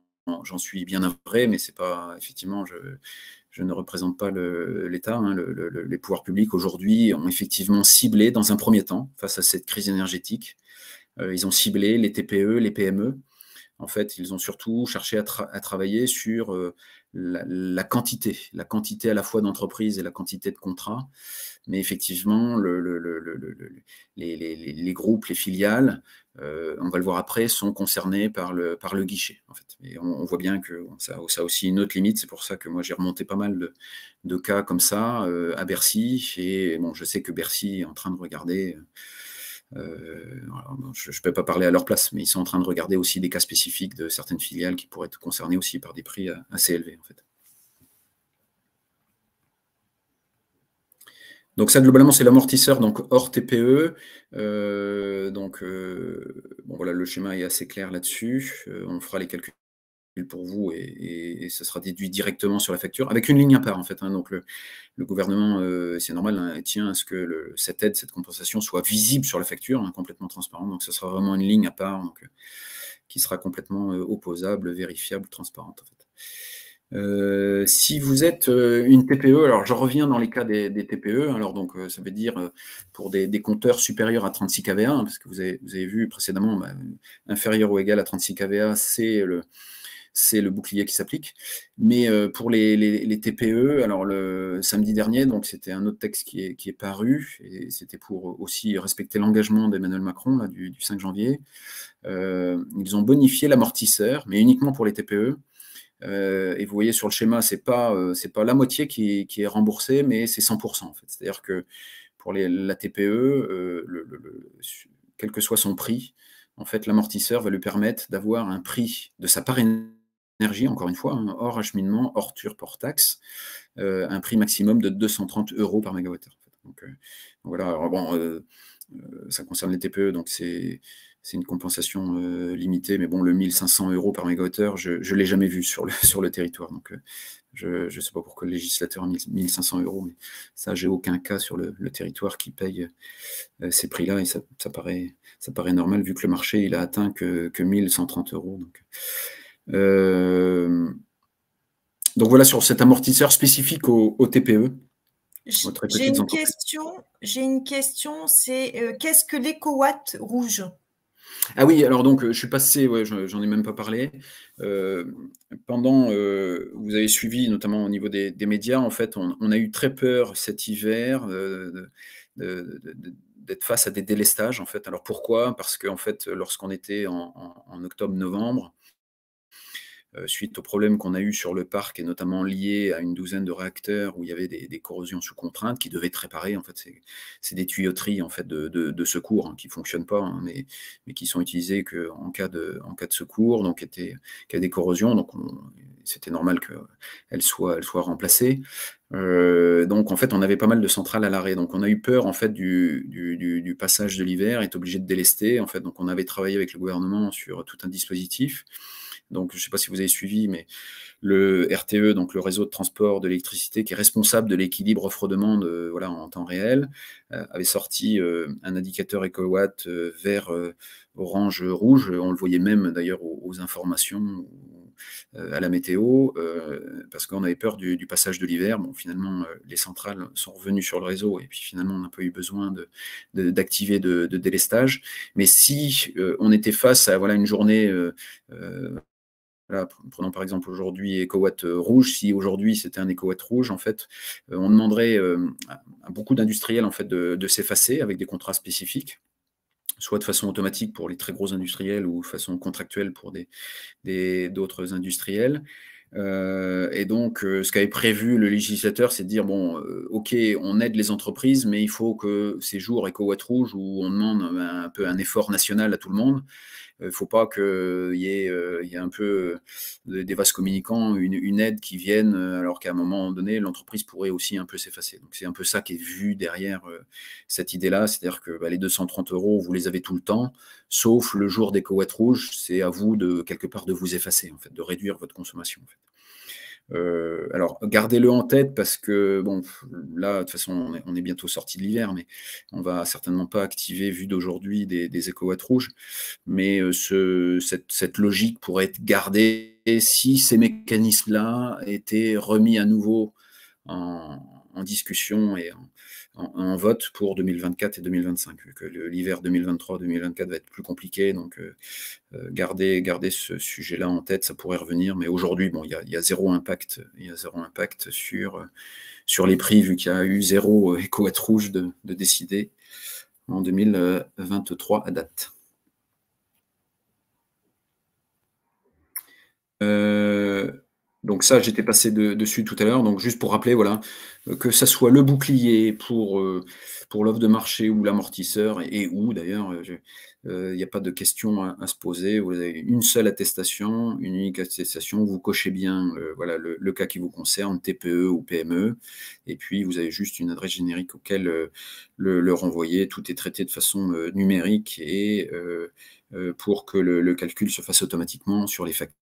suis bien navré, mais c'est pas, effectivement, je ne représente pas l'État. Hein, les pouvoirs publics aujourd'hui ont effectivement ciblé, dans un premier temps, face à cette crise énergétique, ils ont ciblé les TPE, les PME. En fait, ils ont surtout cherché à travailler sur la quantité à la fois d'entreprises et la quantité de contrats. Mais effectivement, les groupes, les filiales, on va le voir après, sont concernés par le guichet, en fait. Et on voit bien que ça a aussi une autre limite. C'est pour ça que moi, j'ai remonté pas mal de cas comme ça à Bercy. Et bon, je sais que Bercy est en train de regarder. Je ne peux pas parler à leur place, mais ils sont en train de regarder aussi des cas spécifiques de certaines filiales qui pourraient être concernées aussi par des prix assez élevés, en fait. Donc ça, globalement, c'est l'amortisseur, donc hors TPE. Bon, voilà, le schéma est assez clair là-dessus. On fera les calculs pour vous et ça sera déduit directement sur la facture, avec une ligne à part, en fait. Hein. Donc le gouvernement, c'est normal, hein, tient à ce que cette aide, cette compensation soit visible sur la facture, hein, complètement transparente. Donc ce sera vraiment une ligne à part, donc, qui sera complètement opposable, vérifiable, transparente, en fait. Si vous êtes une TPE, alors je reviens dans les cas des TPE, alors donc ça veut dire pour des compteurs supérieurs à 36 kVA, hein, parce que vous avez vu précédemment, inférieur ou égal à 36 kVA, c'est le bouclier qui s'applique. Mais pour les TPE, alors le samedi dernier, donc c'était un autre texte qui est paru, et c'était pour aussi respecter l'engagement d'Emmanuel Macron là, du 5 janvier. Ils ont bonifié l'amortisseur, mais uniquement pour les TPE. Et vous voyez sur le schéma, c'est pas la moitié qui est remboursée, mais c'est 100% en fait. C'est-à-dire que pour la TPE, quel que soit son prix, en fait, l'amortisseur va lui permettre d'avoir un prix de sa part énergie, encore une fois, hein, hors acheminement, hors TURP, hors taxe, un prix maximum de 230 € par mégawattheure. En fait. Donc voilà, alors bon, ça concerne les TPE, donc c'est une compensation limitée, mais bon, le 1500 € par mégawattheure, je ne l'ai jamais vu sur le territoire. Donc, je ne sais pas pourquoi le législateur a mis 1500 €, mais ça, j'ai aucun cas sur le territoire qui paye ces prix-là, et ça paraît normal, vu que le marché, il a atteint que 1130 €. Donc voilà, sur cet amortisseur spécifique aux TPE. J'ai une question, c'est qu'est-ce que l'écowatt rouge? Ah oui, alors donc je suis passé, ouais, j'en ai même pas parlé. Vous avez suivi, notamment au niveau des médias, en fait, on a eu très peur cet hiver d'être face à des délestages, en fait. Alors pourquoi? Parce qu'en fait, lorsqu'on était en octobre-novembre, suite aux problèmes qu'on a eu sur le parc, et notamment liés à une douzaine de réacteurs où il y avait des corrosions sous contrainte qui devaient être réparées. En fait, c'est des tuyauteries en fait, de secours hein, qui ne fonctionnent pas, hein, mais qui sont utilisées qu'en cas de secours, donc qui a des corrosions. Donc, c'était normal qu'elles soient remplacées. Donc, en fait, on avait pas mal de centrales à l'arrêt. Donc, on a eu peur en fait, du passage de l'hiver, est obligé de délester. En fait, donc, on avait travaillé avec le gouvernement sur tout un dispositif. Donc, je ne sais pas si vous avez suivi, mais le RTE, donc le réseau de transport de l'électricité, qui est responsable de l'équilibre offre-demande voilà, en temps réel, avait sorti un indicateur écowatt vert, orange, rouge. On le voyait même d'ailleurs aux informations, à la météo, parce qu'on avait peur du passage de l'hiver. Bon, finalement, les centrales sont revenues sur le réseau, et puis finalement, on n'a pas eu besoin d'activer de délestage. Mais si on était face à voilà, une journée... Voilà, prenons par exemple aujourd'hui écowatt rouge. Si aujourd'hui c'était un écowatt rouge, en fait, on demanderait à beaucoup d'industriels en fait, de s'effacer avec des contrats spécifiques, soit de façon automatique pour les très gros industriels ou de façon contractuelle pour d'autres industriels. Et donc, ce qu'avait prévu le législateur, c'est de dire, bon, OK, on aide les entreprises, mais il faut que ces jours écowatt rouge où on demande un peu un effort national à tout le monde, il ne faut pas qu'il y ait un peu des vases communicants, une aide qui vienne, alors qu'à un moment donné, l'entreprise pourrait aussi un peu s'effacer. Donc, c'est un peu ça qui est vu derrière cette idée-là, c'est-à-dire que les 230 €, vous les avez tout le temps, sauf le jour d'écowatt rouge, c'est à vous quelque part de vous effacer, en fait, de réduire votre consommation. En fait. Alors, gardez-le en tête parce que, bon, là, de toute façon, on est bientôt sorti de l'hiver, mais on ne va certainement pas activer, vu d'aujourd'hui, des écowatts rouges. Mais cette logique pourrait être gardée si ces mécanismes-là étaient remis à nouveau en en discussion et en vote pour 2024 et 2025, vu que l'hiver 2023-2024 va être plus compliqué. Donc, garder ce sujet-là en tête, ça pourrait revenir. Mais aujourd'hui, bon, il y a zéro impact sur les prix, vu qu'il y a eu zéro éco-hête rouge de décider en 2023 à date. Donc ça, j'étais passé dessus tout à l'heure. Donc juste pour rappeler, voilà, que ça soit le bouclier pour l'offre de marché ou l'amortisseur, et où d'ailleurs, il n'y a pas de question à se poser. Vous avez une seule attestation, une unique attestation. Vous cochez bien voilà, le cas qui vous concerne, TPE ou PME. Et puis, vous avez juste une adresse générique auquel le renvoyer. Tout est traité de façon numérique et pour que le calcul se fasse automatiquement sur les factures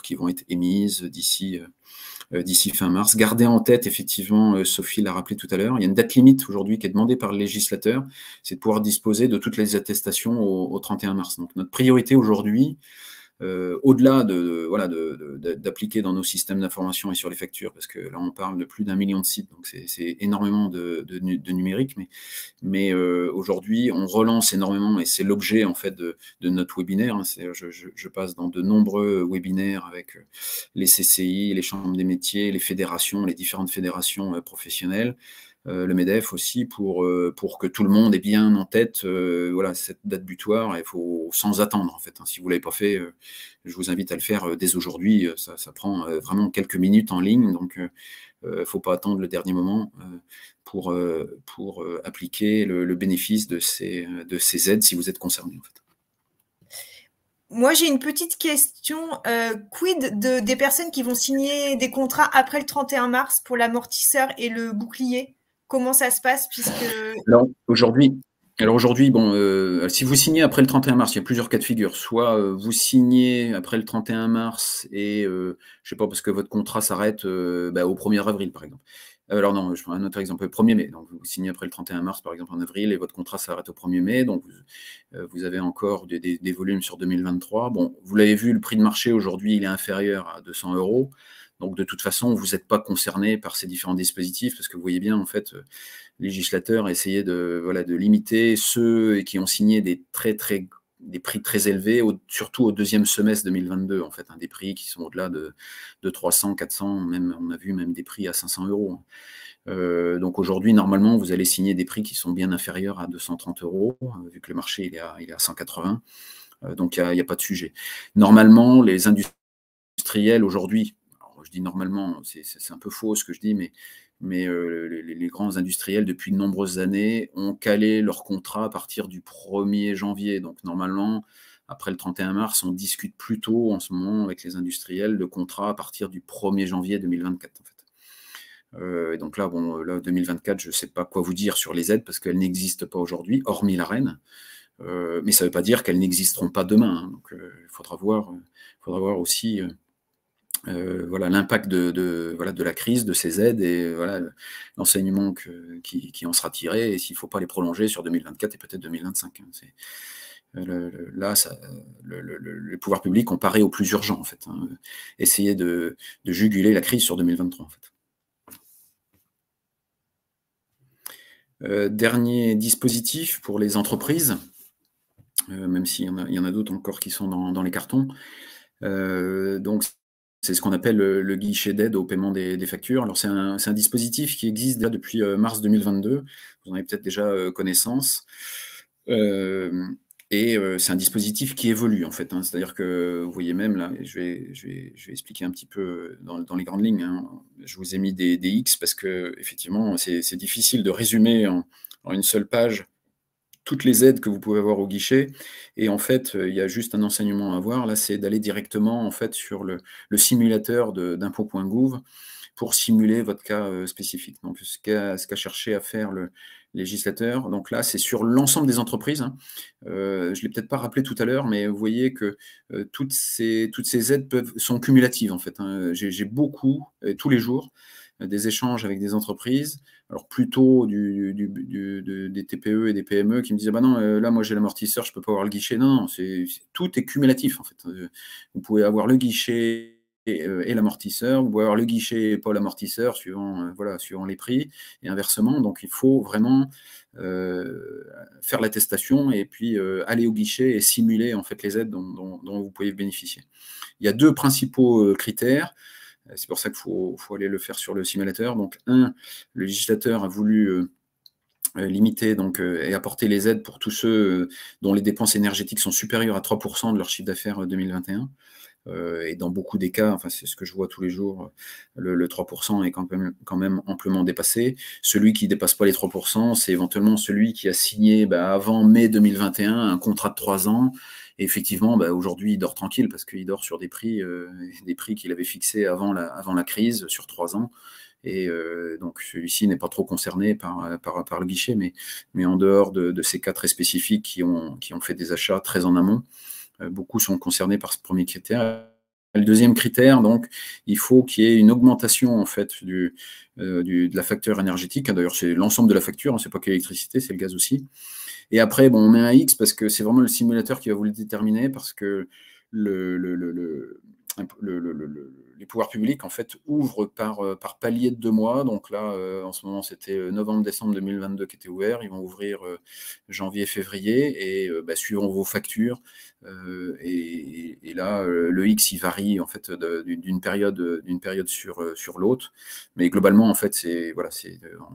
qui vont être émises d'ici fin mars. Gardez en tête, effectivement, Sophie l'a rappelé tout à l'heure, il y a une date limite aujourd'hui qui est demandée par le législateur, c'est de pouvoir disposer de toutes les attestations au 31 mars. Donc notre priorité aujourd'hui, au-delà d'appliquer dans nos systèmes d'information et sur les factures, parce que là on parle de plus d'1 million de sites, donc c'est énormément de numérique, mais aujourd'hui on relance énormément, et c'est l'objet en fait de notre webinaire. Je passe dans de nombreux webinaires avec les CCI, les chambres des métiers, les fédérations, les différentes fédérations professionnelles, le MEDEF aussi, pour que tout le monde ait bien en tête voilà, cette date butoir. Il faut sans attendre en fait. Si vous ne l'avez pas fait, je vous invite à le faire dès aujourd'hui. Ça prend vraiment quelques minutes en ligne, donc il ne faut pas attendre le dernier moment pour appliquer le bénéfice de ces aides si vous êtes concerné en fait. Moi, j'ai une petite question. Quid des personnes qui vont signer des contrats après le 31 mars pour l'amortisseur et le bouclier? Comment ça se passe puisque... Alors aujourd'hui, bon, si vous signez après le 31 mars, il y a plusieurs cas de figure. Soit vous signez après le 31 mars et, je sais pas, parce que votre contrat s'arrête au 1er avril, par exemple. Alors non, je prends un autre exemple, le 1er mai. Donc vous signez après le 31 mars, par exemple, en avril, et votre contrat s'arrête au 1er mai. Donc vous avez encore des volumes sur 2023. Bon, vous l'avez vu, le prix de marché aujourd'hui, il est inférieur à 200 €. Donc de toute façon, vous n'êtes pas concerné par ces différents dispositifs, parce que vous voyez bien, en fait, le législateur a essayé de limiter ceux qui ont signé des prix très élevés, surtout au deuxième semestre 2022, en fait, des prix qui sont au-delà de 300, 400, même, on a vu même des prix à 500 €. Donc aujourd'hui, normalement, vous allez signer des prix qui sont bien inférieurs à 230 €, vu que le marché il est à 180. Donc il n'y a pas de sujet. Normalement, les industriels aujourd'hui, je dis normalement, c'est un peu faux ce que je dis, mais les grands industriels, depuis de nombreuses années, ont calé leur contrat à partir du 1er janvier. Donc normalement, après le 31 mars, on discute plutôt en ce moment avec les industriels de contrats à partir du 1er janvier 2024. En fait. Et donc là, 2024, je ne sais pas quoi vous dire sur les aides, parce qu'elles n'existent pas aujourd'hui, hormis l'Arenh. Mais ça ne veut pas dire qu'elles n'existeront pas demain. Donc il faudra voir aussi... voilà l'impact de la crise, de ces aides, et voilà l'enseignement qui en sera tiré, et s'il ne faut pas les prolonger sur 2024 et peut-être 2025. Là, les pouvoirs publics ont paré au plus urgent, en fait. Essayer de juguler la crise sur 2023, en fait. Dernier dispositif pour les entreprises, même s'il y en a d'autres encore qui sont dans les cartons. Donc, c'est ce qu'on appelle le guichet d'aide au paiement des factures. Alors, c'est un dispositif qui existe déjà depuis mars 2022. Vous en avez peut-être déjà connaissance. Et c'est un dispositif qui évolue, en fait. C'est-à-dire que, vous voyez même, là, je vais expliquer un petit peu dans les grandes lignes. Je vous ai mis des X parce que, effectivement, c'est difficile de résumer en une seule page toutes les aides que vous pouvez avoir au guichet. Et en fait, il y a juste un enseignement à avoir, là, c'est d'aller directement en fait sur le simulateur d'impôt.gouv pour simuler votre cas spécifique. Donc, ce qu'a cherché à faire le législateur, donc là, c'est sur l'ensemble des entreprises. Je ne l'ai peut-être pas rappelé tout à l'heure, mais vous voyez que toutes ces aides sont cumulatives, en fait. J'ai beaucoup, tous les jours, des échanges avec des entreprises, alors plutôt des TPE et des PME qui me disaient, bah non, là, moi, j'ai l'amortisseur, je ne peux pas avoir le guichet. Non, tout est cumulatif, en fait. Vous pouvez avoir le guichet et l'amortisseur, vous pouvez avoir le guichet et pas l'amortisseur, suivant, voilà, suivant les prix, et inversement. Donc, il faut vraiment faire l'attestation et puis aller au guichet et simuler en fait les aides dont vous pouvez bénéficier. Il y a deux principaux critères. C'est pour ça qu'il faut aller le faire sur le simulateur. Donc, le législateur a voulu limiter et apporter les aides pour tous ceux dont les dépenses énergétiques sont supérieures à 3% de leur chiffre d'affaires 2021. Et dans beaucoup des cas, enfin c'est ce que je vois tous les jours, le 3% est quand même amplement dépassé. Celui qui ne dépasse pas les 3%, c'est éventuellement celui qui a signé avant mai 2021 un contrat de 3 ans. Et effectivement, aujourd'hui, il dort tranquille parce qu'il dort sur des prix qu'il avait fixés avant la crise sur 3 ans. Et donc celui-ci n'est pas trop concerné par le guichet, mais en dehors de ces cas très spécifiques qui ont fait des achats très en amont, beaucoup sont concernés par ce premier critère. Le deuxième critère, donc, il faut qu'il y ait une augmentation en fait de la facture énergétique. D'ailleurs, c'est l'ensemble de la facture, hein, c'est pas que l'électricité, c'est le gaz aussi. Et après, bon, on met un X parce que c'est vraiment le simulateur qui va vous le déterminer, parce que les pouvoirs publics en fait ouvrent par palier de 2 mois. Donc là, en ce moment, c'était novembre-décembre 2022 qui était ouvert. Ils vont ouvrir janvier-février et suivant vos factures. Et là, le X il varie en fait d'une période sur l'autre. Mais globalement, en fait, c'est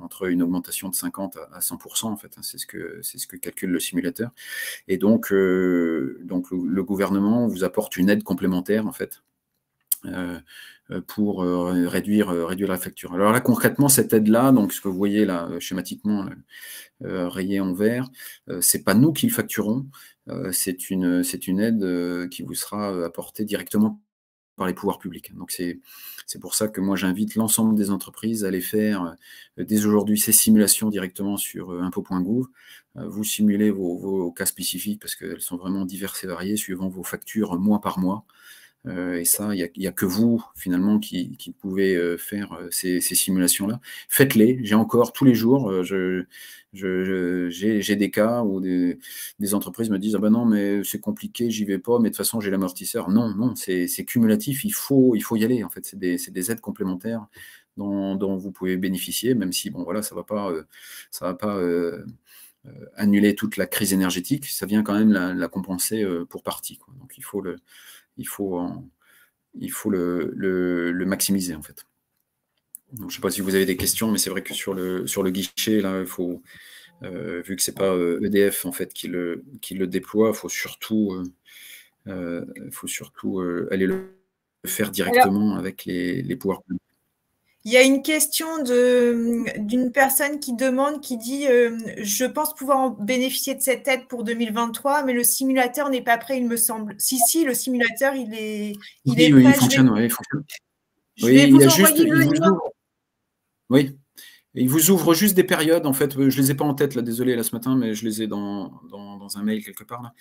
entre une augmentation de 50 à 100% en fait. Hein, c'est ce que calcule le simulateur. Et donc le gouvernement vous apporte une aide complémentaire en fait. Pour réduire la facture. Alors là, concrètement, cette aide-là, donc ce que vous voyez là, schématiquement, rayé en vert, c'est pas nous qui le facturons, c'est une aide qui vous sera apportée directement par les pouvoirs publics. Donc c'est pour ça que moi j'invite l'ensemble des entreprises à aller faire dès aujourd'hui ces simulations directement sur impôts.gouv. Vous simulez vos cas spécifiques parce qu'elles sont vraiment diverses et variées suivant vos factures mois par mois. Et ça, il n'y a que vous, finalement, qui pouvez faire ces simulations-là. Faites-les. J'ai encore, tous les jours, j'ai des cas où des entreprises me disent « Ah ben non, mais c'est compliqué, j'y vais pas, mais de toute façon, j'ai l'amortisseur. » Non, c'est cumulatif, il faut y aller. En fait, c'est des aides complémentaires dont vous pouvez bénéficier, même si, bon, voilà, ça va pas annuler toute la crise énergétique. Ça vient quand même la compenser pour partie, quoi. Donc, il faut le maximiser en fait. Donc, je ne sais pas si vous avez des questions, mais c'est vrai que sur le guichet, là, il faut, vu que c'est pas EDF en fait qui le déploie, il faut surtout aller le faire directement avec les pouvoirs publics. Il y a une question d'une personne qui dit je pense pouvoir en bénéficier de cette aide pour 2023, mais le simulateur n'est pas prêt, il me semble. Si, le simulateur, il est prêt. Oui, il fonctionne. Je vais vous envoyer le lien. Oui, il vous ouvre juste des périodes, en fait. Je ne les ai pas en tête, là, désolé, là, ce matin, mais je les ai dans un mail quelque part,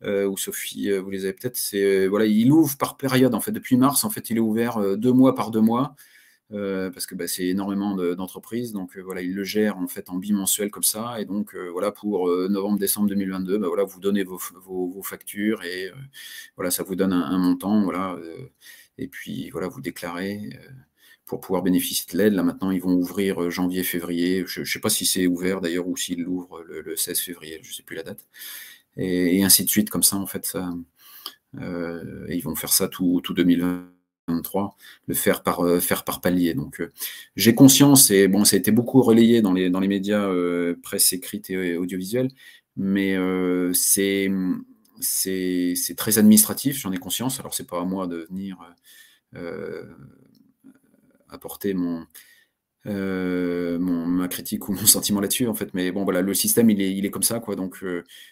là, où Sophie, vous les avez peut-être. Il ouvre par période, en fait. Depuis mars, en fait, il est ouvert 2 mois par 2 mois. Parce que c'est énormément d'entreprises, donc il le gère en fait en bimensuel comme ça, et donc pour novembre-décembre 2022, vous donnez vos factures et ça vous donne un montant, et puis vous déclarez pour pouvoir bénéficier de l'aide. Là maintenant ils vont ouvrir janvier-février, je ne sais pas si c'est ouvert d'ailleurs ou s'ils l'ouvrent le 16 février, je ne sais plus la date, et ainsi de suite comme ça en fait ça, et ils vont faire ça tout 2023, le faire par palier. Donc j'ai conscience, et bon, ça a été beaucoup relayé dans les médias presse écrite et audiovisuelle, mais c'est très administratif, j'en ai conscience. Alors c'est pas à moi de venir apporter ma critique ou mon sentiment là-dessus en fait, mais bon voilà, le système il est comme ça, quoi. Donc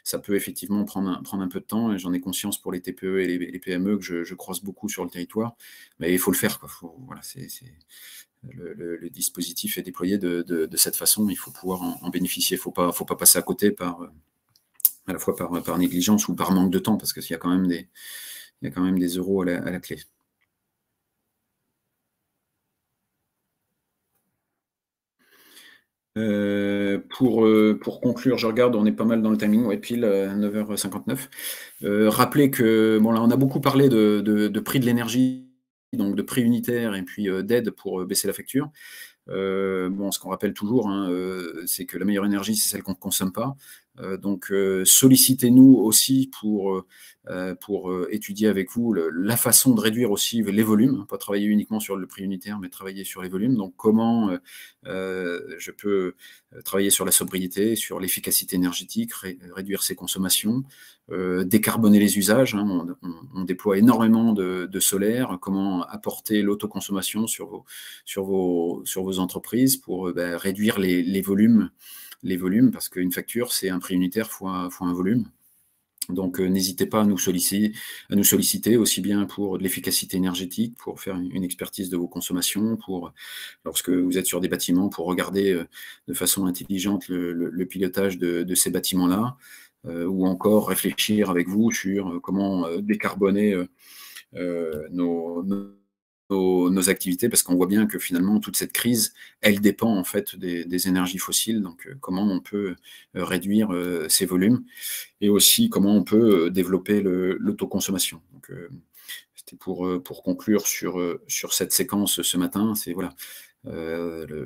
ça peut effectivement prendre un peu de temps, et j'en ai conscience pour les TPE et les PME que je croise beaucoup sur le territoire, mais il faut le faire, quoi. Le dispositif est déployé de cette façon, il faut pouvoir en bénéficier, faut pas passer à côté à la fois par négligence ou par manque de temps, parce qu'il y a quand même des euros à la clé. Pour conclure, je regarde, on est pas mal dans le timing, ouais, pile 9h59. Rappelez que, bon là, on a beaucoup parlé de prix de l'énergie donc de prix unitaire et puis d'aide pour baisser la facture. Bon, ce qu'on rappelle toujours, hein, c'est que la meilleure énergie, c'est celle qu'on ne consomme pas. Donc, sollicitez-nous aussi pour étudier avec vous la façon de réduire aussi les volumes, hein, pas travailler uniquement sur le prix unitaire, mais travailler sur les volumes. Donc, comment je peux travailler sur la sobriété, sur l'efficacité énergétique, réduire ses consommations, décarboner les usages. Hein, on déploie énormément de solaire. Comment apporter l'autoconsommation sur vos entreprises pour réduire les volumes, parce qu'une facture, c'est un prix unitaire fois un volume. Donc, n'hésitez pas à nous solliciter aussi bien pour de l'efficacité énergétique, pour faire une expertise de vos consommations, pour, lorsque vous êtes sur des bâtiments, pour regarder de façon intelligente le pilotage de ces bâtiments-là, ou encore réfléchir avec vous sur comment décarboner nos activités, parce qu'on voit bien que finalement toute cette crise, elle dépend en fait des énergies fossiles. Donc comment on peut réduire ces volumes, et aussi comment on peut développer l'autoconsommation. Donc c'était pour conclure sur cette séquence ce matin. C'est voilà,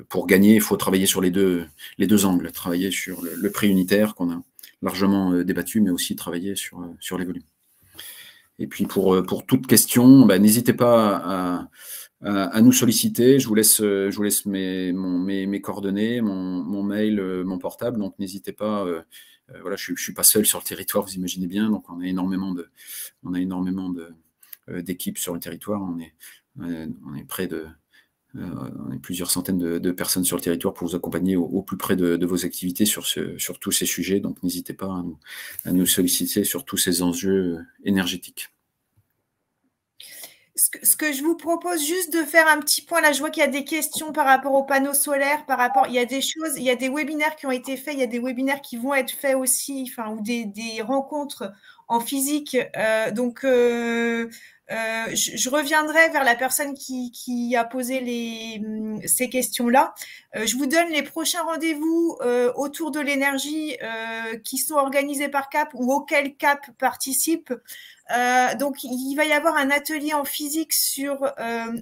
pour gagner, il faut travailler sur les deux angles, travailler sur le prix unitaire qu'on a largement débattu, mais aussi travailler sur les volumes. Et puis pour toute question, n'hésitez pas à nous solliciter. Je vous laisse mes coordonnées, mon mail, mon portable. Donc n'hésitez pas. Voilà, je suis pas seul sur le territoire, vous imaginez bien. Donc on a énormément d'équipes sur le territoire. On est près de on est plusieurs centaines de personnes sur le territoire pour vous accompagner au plus près de vos activités sur tous ces sujets. Donc, n'hésitez pas à nous solliciter sur tous ces enjeux énergétiques. Ce que je vous propose juste de faire un petit point, là je vois qu'il y a des questions par rapport aux panneaux solaires, il y a des choses, il y a des webinaires qui ont été faits, il y a des webinaires qui vont être faits aussi, enfin, ou des rencontres en physique. Je reviendrai vers la personne qui a posé ces questions-là. Je vous donne les prochains rendez-vous autour de l'énergie qui sont organisés par CAP ou auxquels CAP participe. Donc, il va y avoir un atelier en physique sur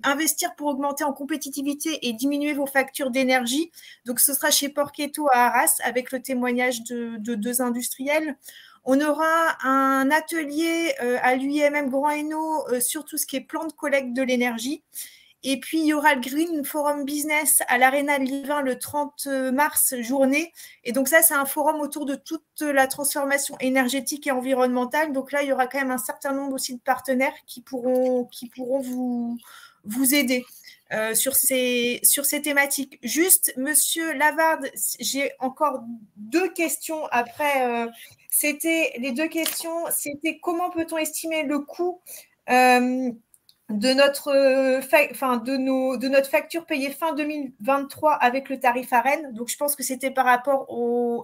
investir pour augmenter en compétitivité et diminuer vos factures d'énergie. Donc, ce sera chez Porquetto à Arras avec le témoignage de deux industriels. On aura un atelier à l'UIMM Grand Hainaut sur tout ce qui est plan de collecte de l'énergie. Et puis, il y aura le Green Forum Business à l'Arena de Ливin le 30 mars, journée. Et donc ça, c'est un forum autour de toute la transformation énergétique et environnementale. Donc là, il y aura quand même un certain nombre aussi de partenaires qui pourront vous aider sur ces thématiques. Juste, Monsieur Lavarde, j'ai encore deux questions après. Les deux questions, c'était comment peut-on estimer le coût de notre facture payée fin 2023 avec le tarif ARENH. Donc, je pense que c'était par rapport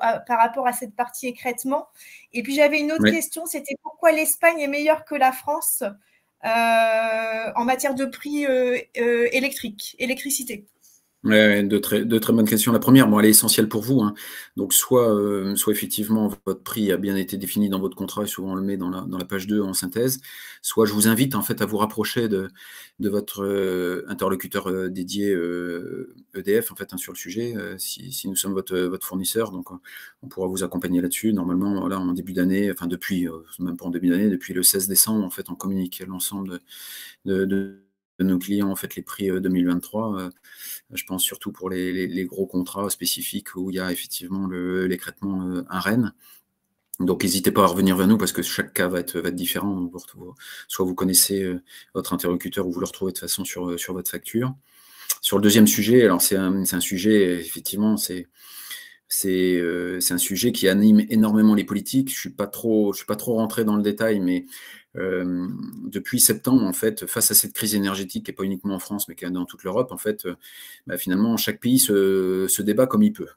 à cette partie écrêtement. Et puis, j'avais une autre question, c'était pourquoi l'Espagne est meilleure que la France en matière de prix électricité. De très bonnes questions. La première, elle est essentielle pour vous. Hein. Donc, soit effectivement, votre prix a bien été défini dans votre contrat, et souvent on le met dans la page 2 en synthèse, soit je vous invite en fait à vous rapprocher de votre interlocuteur dédié EDF en fait, hein, sur le sujet, si nous sommes votre fournisseur. Donc, on pourra vous accompagner là-dessus. Normalement, là, en début d'année, enfin depuis, même pas en début d'année, depuis le 16 décembre, en fait, on communique l'ensemble de nos clients, en fait, les prix 2023. Je pense surtout pour les gros contrats spécifiques où il y a effectivement l'écrêtement ARENH. Donc, n'hésitez pas à revenir vers nous parce que chaque cas va être différent. Soit vous connaissez votre interlocuteur ou vous le retrouvez de toute façon sur votre facture. Sur le deuxième sujet, alors c'est un sujet, effectivement, c'est un sujet qui anime énormément les politiques. Je suis pas trop rentré dans le détail, mais depuis septembre, en fait, face à cette crise énergétique, qui n'est pas uniquement en France, mais qui est dans toute l'Europe, en fait, finalement, chaque pays se débat comme il peut.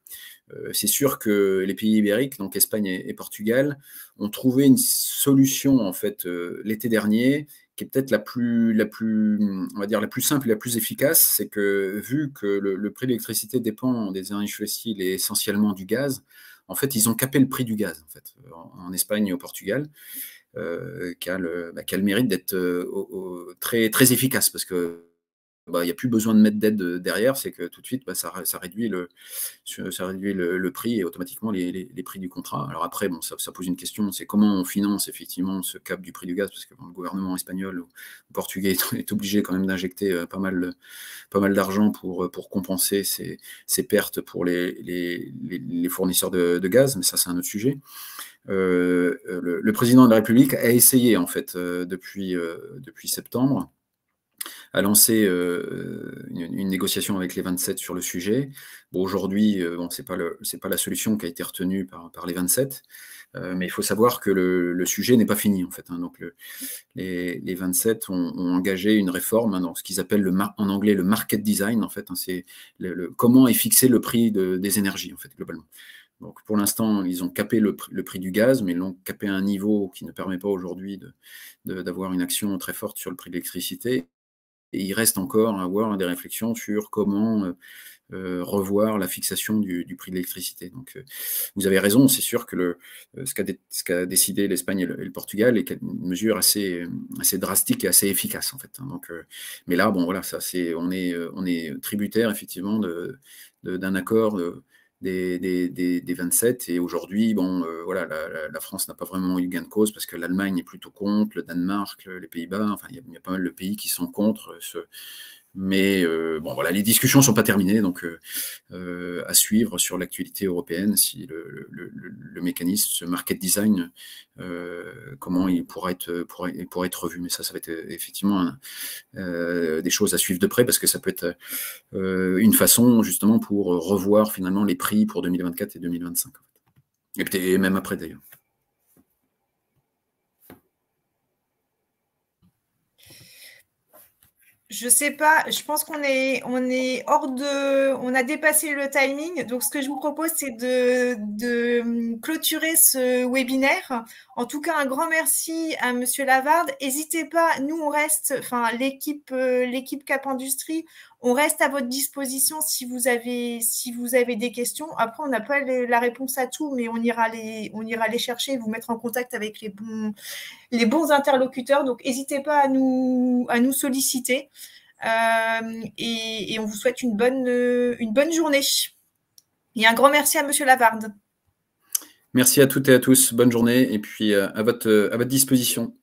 C'est sûr que les pays ibériques, donc Espagne et Portugal, ont trouvé une solution, en fait, l'été dernier, qui est peut-être la plus simple et la plus efficace. C'est que, vu que le prix de l'électricité dépend des énergies fossiles et essentiellement du gaz, en fait, ils ont capé le prix du gaz, en fait, en Espagne et au Portugal. qui a le mérite d'être très, très efficace, parce que il n'y a plus besoin de mettre d'aide derrière, c'est que tout de suite, ça réduit le prix et automatiquement les prix du contrat. Alors après, bon, ça pose une question, c'est comment on finance effectivement ce cap du prix du gaz, parce que le gouvernement espagnol ou portugais est obligé quand même d'injecter pas mal d'argent pour compenser ces pertes pour les fournisseurs de gaz, mais ça c'est un autre sujet. Le président de la République a essayé en fait depuis septembre a lancé une négociation avec les 27 sur le sujet. Bon, aujourd'hui, c'est pas la solution qui a été retenue par les 27, mais il faut savoir que le sujet n'est pas fini en fait. Hein. Donc les 27 ont engagé une réforme dans ce qu'ils appellent en anglais le market design en fait. Hein, c'est comment est fixé le prix des énergies en fait globalement. Donc pour l'instant, ils ont capé le prix du gaz, mais ils l'ont capé à un niveau qui ne permet pas aujourd'hui d'avoir une action très forte sur le prix de l'électricité. Et il reste encore à avoir des réflexions sur comment revoir la fixation du prix de l'électricité. Donc, vous avez raison, c'est sûr que ce qu'a décidé l'Espagne et le Portugal est une mesure assez drastique et assez efficace, en fait. Hein. Donc, mais là, bon, voilà, on est tributaire, effectivement, d'un accord des 27, et aujourd'hui, bon, voilà, la France n'a pas vraiment eu gain de cause parce que l'Allemagne est plutôt contre, le Danemark, les Pays-Bas, enfin, il y a pas mal de pays qui sont contre mais bon, voilà, les discussions ne sont pas terminées, donc à suivre sur l'actualité européenne si le mécanisme, ce market design, comment il pourra être revu. Mais ça va être effectivement des choses à suivre de près, parce que ça peut être une façon justement pour revoir finalement les prix pour 2024 et 2025. Et même après d'ailleurs. Je sais pas, je pense qu'on est on a dépassé le timing. Donc, ce que je vous propose, c'est de clôturer ce webinaire. En tout cas, un grand merci à Monsieur Lavarde. N'hésitez pas, nous, on reste, enfin, l'équipe Cap Industrie, on reste à votre disposition si vous avez des questions. Après, on n'a pas la réponse à tout, mais on ira les chercher et vous mettre en contact avec les bons interlocuteurs. Donc, n'hésitez pas à nous solliciter. Et on vous souhaite une bonne journée. Et un grand merci à Monsieur Lavarde. Merci à toutes et à tous. Bonne journée, et puis à votre disposition.